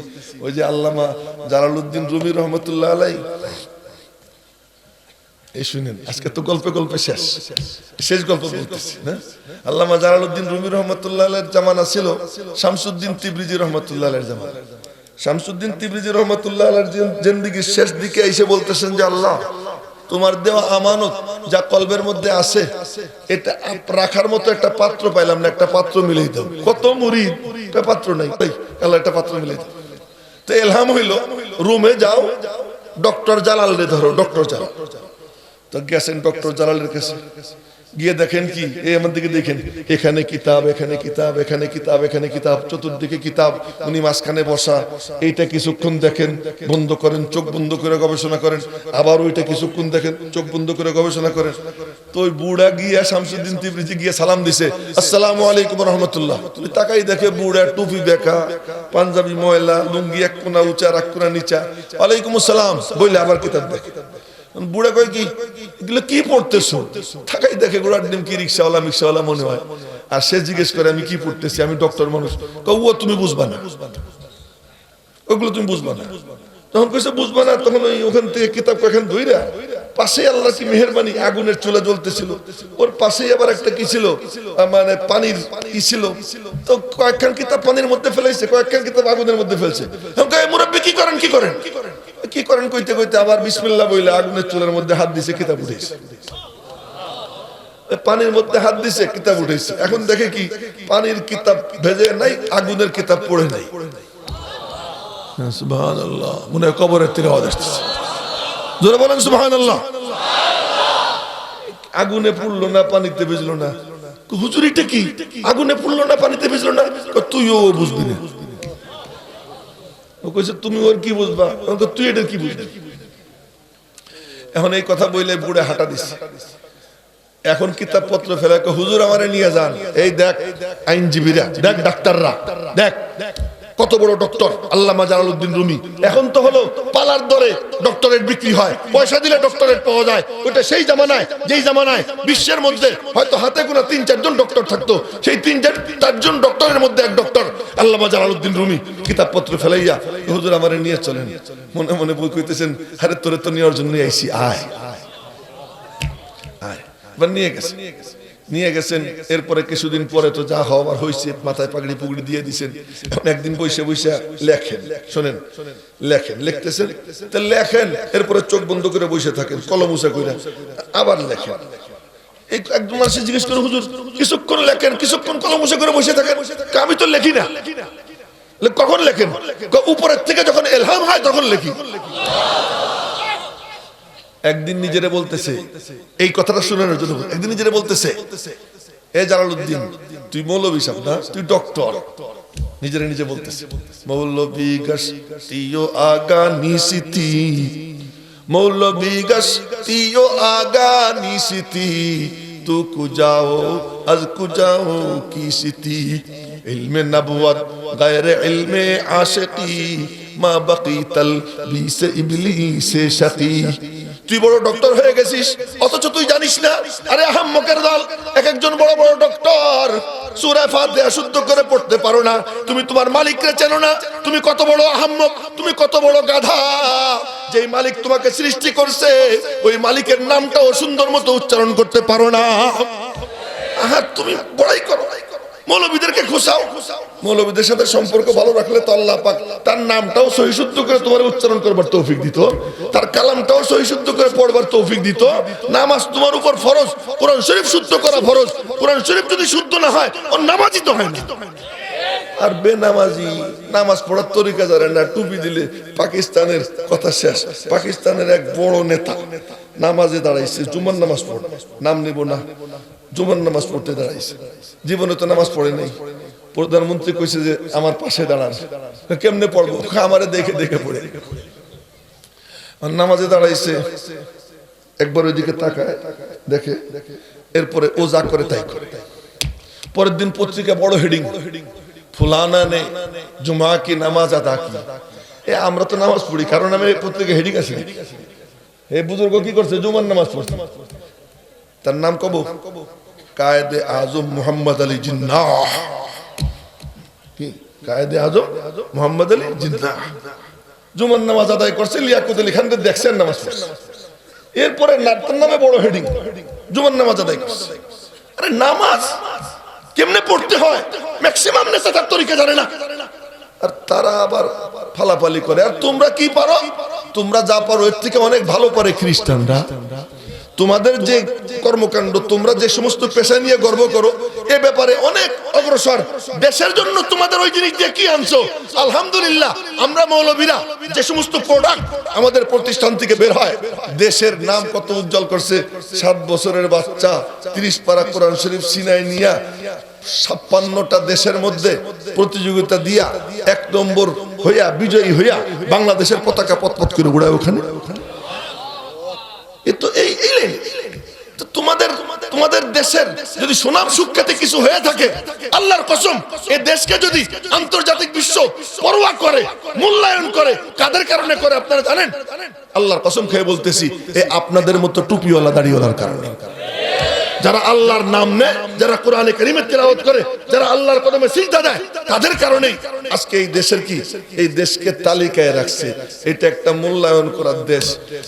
ওই যে আল্লামা জালালউদ্দিন রুমি রহমতুল্লাহ আলাইহি, এই শুনেন, আজকে তো গল্পে গল্পে শেষ গল্প বলতেছি না। আল্লামা জালালউদ্দিন রুমি রহমতুল্লাহ আলাইহির জামানা ছিল শামসুদ্দিন তিবরিজি রহমতুল্লাহ আলাইহির জামানা। শামসুদ্দিন তিবরিজি রহমতুল্লাহ আলাইহির জিন্দেগীর শেষ দিকে এসে বলতেছেন যে আল্লাহ, তোমার দেওয়া আমানত যা কলবের মধ্যে আছে, এটা রাখার মতো একটা পাত্র পাইলাম না, একটা পাত্র মিলাই দাও। কত মুরিদ, একটা পাত্র নাই, আল্লাহ একটা পাত্র মিলাই দাও। তো এলহাম হইল, রুমে যাও, ডক্টর জালাল রে ধরো, ডক্টর জালাল। তো গেছেন ডক্টর জালালের কাছে, গিয়ে দেখেন কি, এই আমার দিকে দেখেন, এখানে কিতাব, এখানে কিতাব, এখানে কিতাব, এখানে কিতাব, চতুর্দিকে কিতাব, উনি মাঝখানে বসা। এইটা কিছুক্ষণ দেখেন, বন্ধ করেন, চোখ বন্ধ করে গবেষণা করেন, আবার ওইটা কিছুক্ষণ দেখেন, চোখ বন্ধ করে গবেষণা করেন। তো ওই বুড়া গিয়া শামসুদ্দিন তিবরিজি গিয়ে সালাম দিছে, আসসালামু আলাইকুম রাহমাতুল্লাহ। তুই তাকাই দেখে বুড়া টুপি বেকা, পাঞ্জাবি ময়লা, লুঙ্গি এক কোনা উঁচা এক কোনা নিচা, ওয়ালাইকুম আসসালাম বইলে আবার কিতাব দেখে। বুড়া কয় কি এগুলো কি পড়তেছো? থাকাই দেখে গোড়ার ডিম কি রিক্সাওয়ালা মিক্সাওয়ালা মনে হয়। আর সে জিজ্ঞেস করে আমি কি পড়তেছি, আমি ডক্টর মানুষ। ও তুমি বুঝবা না, ওগুলো তুমি বুঝবা না। তখন কইছে বুঝবা না, তখন ওখান থেকে কিতাব কয়েকখান ধইরা পাশে, আল্লাহ কি মেহেরবানি, আগুনের চুলা জ্বলতেছিল, ওর পাশেই আবার একটা কি ছিল, মানে পানির কি ছিল। তো কয়েকখান কিতাব পানির মধ্যে ফেলাইছে, কয়েকখান কিতাব আগুনের মধ্যে ফেলছে। মুরব্বি কি করেন, কি করেন, কি করেন কইতে কইতে আবার বিসমিল্লাহ বইলে আগুনের চুলার মধ্যে হাত দিছে, কিতাব উঠেছে। পানির মধ্যে হাত দিছে, কিতাব উঠেছে। এখন দেখে কি পানির কিতাব ভেজে নাই, আগুনের কিতাব পড়ে নাই। সুবহানাল্লাহ, মনে হয় কবরের থেকে আওয়াজ আসছে। জোরে বলেন সুবহানাল্লাহ। আগুনে পুড়লো না, পানিতে ভিজলো না। হুজুর এটা কি, আগুনে পুড়লো না, পানিতে ভিজলো না? তুইও বুঝবি না। ও কইছে তুমি ওর কি বুঝবা, তুই এটা কি বুঝবি? এখন এই কথা বইলে বুড়ে হাঁটা দিছে। এখন কিতাবপত্র ফেলে, হুজুর আমারে নিয়ে যান, এই দেখ আইনজীবীরা, দেখ ডাক্তাররা, দেখ কত বড় ডক্টর আল্লামা জালালউদ্দিন রুমি। এখন তো হলো পালার দরে ডক্টরেট বিক্রি হয়, পয়সা দিলে ডক্টরেট পাওয়া যায়। ওটা সেই জামানায়, যেই জামানায় বিশ্বের মধ্যে হয়তো হাতে গোনা 3-4 জন ডক্টর থাকতো, সেই 3-4 জন ডক্টরের মধ্যে এক ডক্টর আল্লামা জালালউদ্দিন রুমি কিতাবপত্র ফেলাইয়া হুজুর আমারে নিয়ে চলেন। মনে মনে বই কইতেছেন, আরে তোরে তো নেওয়ার জন্য আইছি, আয় আয়। এবার নিয়ে গেছেন। এরপরে কিছুদিন পরে তো যা হওয়ার হয়েছে, মাথায় পাগড়ি পুগড়ি দিয়ে দিছেন। এখন একদিন বসে বসে লেখেন, শোনেন, লিখতেছেন, তো লেখেন, এরপরে চোখ বন্ধ করে বসে থাকেন, কলম উঁচা করে আবার লেখেন। একজন মানুষ জিজ্ঞেস করে, হুজুর কিছুক্ষণ লেখেন, কিছুক্ষণ কলম উঁচা করে বসে থাকেন। আমি তো লেখি না। কখন লেখেন? উপরের থেকে যখন ইলহাম হয় তখন লেখি। একদিন নিজেরে বলতেছে, এই কথাটা শোনানোর জন্য, একদিন নিজেরে বলতেছে, এ জালালউদ্দিন, তুই মৌলভী সাহেব না, তুই ডক্টর। নিজেরে নিজে বলতেছে, মৌলভী গশতিও আগা নিসিতি, মৌলভী গশতিও আগা নিসিতি, তু কুজাও আজ কুজাও কি সিতি, ইলমে নবুয়ত গায়রে ইলমে আশিকি, মা বাকিতাল বিসে ইবলিসে শাকি। তুই বড় ডক্টর হয়ে গেছিস, অথচ তুই জানিস না। আরে আহাম্মকের দল, একজন বড় বড় ডক্টর, সূরা ফাতিহা শুদ্ধ করে পড়তে পারো না। তুমি তোমার মালিককে চেনো না। তুমি কত বড় আহাম্মক, তুমি কত বড় গাধা। যেই মালিক তোমাকে সৃষ্টি করছে, ওই মালিকের নামটাও সুন্দর মতো উচ্চারণ করতে পারো না। আহা, তুমি বড়াই করো, মৌলবীদেরকে খোঁসাও। মৌলবীদের সাথে সম্পর্ক ভালো রাখলে তো আল্লাহ পাক তার নামটাও সহি শুদ্ধ করে তোমার উচ্চারণ করবার তৌফিক দিত, তার কালামটাও সহি শুদ্ধ করে পড়বার তৌফিক দিত। নামাজ তোমার উপর ফরজ, কোরআন শরীফ শুদ্ধ করা ফরজ। কোরআন শরীফ যদি শুদ্ধ না হয়, ও নামাজই তো হয় না। আর বেনামাজি নামাজ পড়ার তরিকা জানে না, টুপি দিলে পাকিস্তানের কথা শেষ। পাকিস্তানের এক বড় নেতা নামাজে দাঁড়াইছে, জুমার নামাজ পড়ে, নাম নেব না, জুমার নামাজ পড়তে দাঁড়াইছে। জীবনে তো নামাজ পড়ে নাই। প্রধানমন্ত্রী কইছে যে আমার পাশে দাঁড়ান। কেমনে পড়বো? আমারে দেখে দেখে পড়ে। নামাজে দাঁড়াইছে, একবার ওইদিকে তাকায় দেখে, এরপরে ও যা করে তাই করে। পরের দিন পত্রিকা বড় হেডিং, ফুলানা নে জুমা কি নামাজ আদা কি। আমরা তো নামাজ পড়ি, কারণ আমি পত্রিকা হেডিং আছে। এই বুজুর্গ কি করছে? জুমার নামাজ পড়ছে। তার নাম কব কায়েদে আজম মোহাম্মদ আলী জিন্নাহ। কি কায়েদে আজম মোহাম্মদ আলী জিন্নাহ জুমার নামাজ আদায় করছে। লিয়াকত আলী খানকে দেখছেন নামাজ পড়ছে। এরপরে তার নামে বড় হেডিং, জুমার নামাজ আদায় করছে। আরে নামাজ কেমনে পড়তে হয় ম্যাক্সিমাম নেতা তার তরিকা জানে না। আর তারা আবার ফালাফালি করে। আর তোমরা কি পারো? তোমরা যা পারো এর থেকে অনেক ভালো পারে খ্রিস্টানরা। তোমাদের যে কর্মকাণ্ড, তোমরা যে সমস্ত পেশা নিয়ে গর্ব করো, এ ব্যাপারে অনেক অগ্রসর। দেশের জন্য তোমাদের ওই জিনিস দিয়ে কি আনছো? আলহামদুলিল্লাহ, আমরা মৌলবীরা যে সমস্ত প্রোডাক্ট আমাদের প্রতিষ্ঠান থেকে বের হয়, দেশের নাম কত উজ্জ্বল করছে। 7 বছরের বাচ্চা 30 পারা কোরআন শরীফ সিনায় নিয়া 56টা দেশের মধ্যে প্রতিযোগিতা দিয়া 1 নম্বর হইয়া বিজয়ী হইয়া বাংলাদেশের পতাকা পতপত করে উড়ায় ওখানে। তোমাদের দেশের যদি সুনাম সুখ্যাতি কিছু হয়ে থাকে, আল্লাহর কসম, এই দেশকে যদি আন্তর্জাতিক বিশ্ব পরোয়া করে, মূল্যায়ন করে, কাদের কারণে করে আপনারা জানেন? আল্লাহর কসম খেয়ে বলতেছি, এ আপনাদের মতো টুপিওয়ালা দাড়িওয়ালার কারণে। যারা আল্লাহর নাম নেয়, যারা কোরআনে কারীমের তেলাওয়াত করে, যারা আল্লাহর কদমে সিজদা দেয়, তাদের কারণেই আজকে এই দেশের কি, এই দেশকে তালিকায় রাখছে। এটা একটা মূল্যায়ন করার দেশ।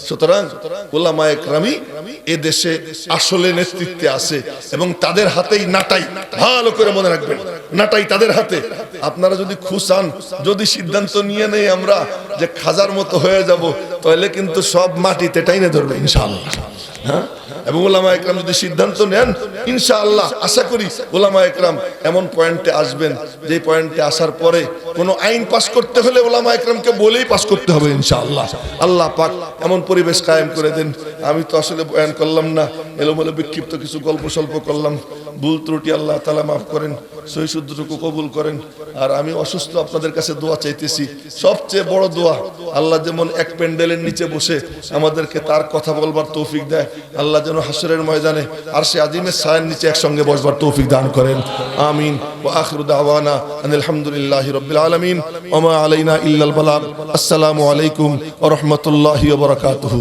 সুতরাং উলামায়ে কেরামি এই দেশে আসলে নেতৃত্বে আছে এবং তাদের হাতেই নাটাই। ভালো করে মনে রাখবেন, নাটাই তাদের হাতে। আপনারা যদি খুশান, যদি সিদ্ধান্ত নিয়ে নেই আমরা যে খাজার মতো হয়ে যাব, তাহলে কিন্তু সব মাটিতে টাইনে ধরবে ইনশাআল্লাহ। হ্যাঁ, এবং উলামায়ে কেরাম যদি সিদ্ধান্ত নেন, ইনশাআল্লাহ আশা করি উলামায়ে কেরাম এমন পয়েন্টে আসবেন, যে পয়েন্টে আসার পরে কোনো আইন পাস করতে হলে উলামায়ে কেরামকে বলেই পাস করতে হবে ইনশাআল্লাহ। আল্লাহ পাক এমন পরিবেশ কায়েম করে দেন। আমি তো আসলে বয়ান করলাম না, এলোমেলো বিক্ষিপ্ত কিছু গল্প স্বল্প করলাম। ভুল ত্রুটি আল্লাহ তাআলা মাফ করেন, সহি শুদ্ধটুকু কবুল করেন। আর আমি অসুস্থ, আপনাদের কাছে দোয়া চাইতেছি। সবচেয়ে বড় দোয়া, আল্লাহ যেমন এক প্যান্ডেলের নিচে বসে আমাদেরকে তার কথা বলবার তৌফিক দেয়, আল্লাহ যেন হাসরের ময়দানে আরশে আজিমের ছায়ার নিচে একসঙ্গে বসবার তৌফিক দান করেন। আমিন। ওয়া আখিরু দাওয়ানা আনিল হামদুলিল্লাহি রাব্বিল আলামিন ওয়া মা আলাইনা ইল্লাল বালাগ। আসসালামু আলাইকুম ওয়া রাহমাতুল্লাহি ওয়া বারাকাতুহু।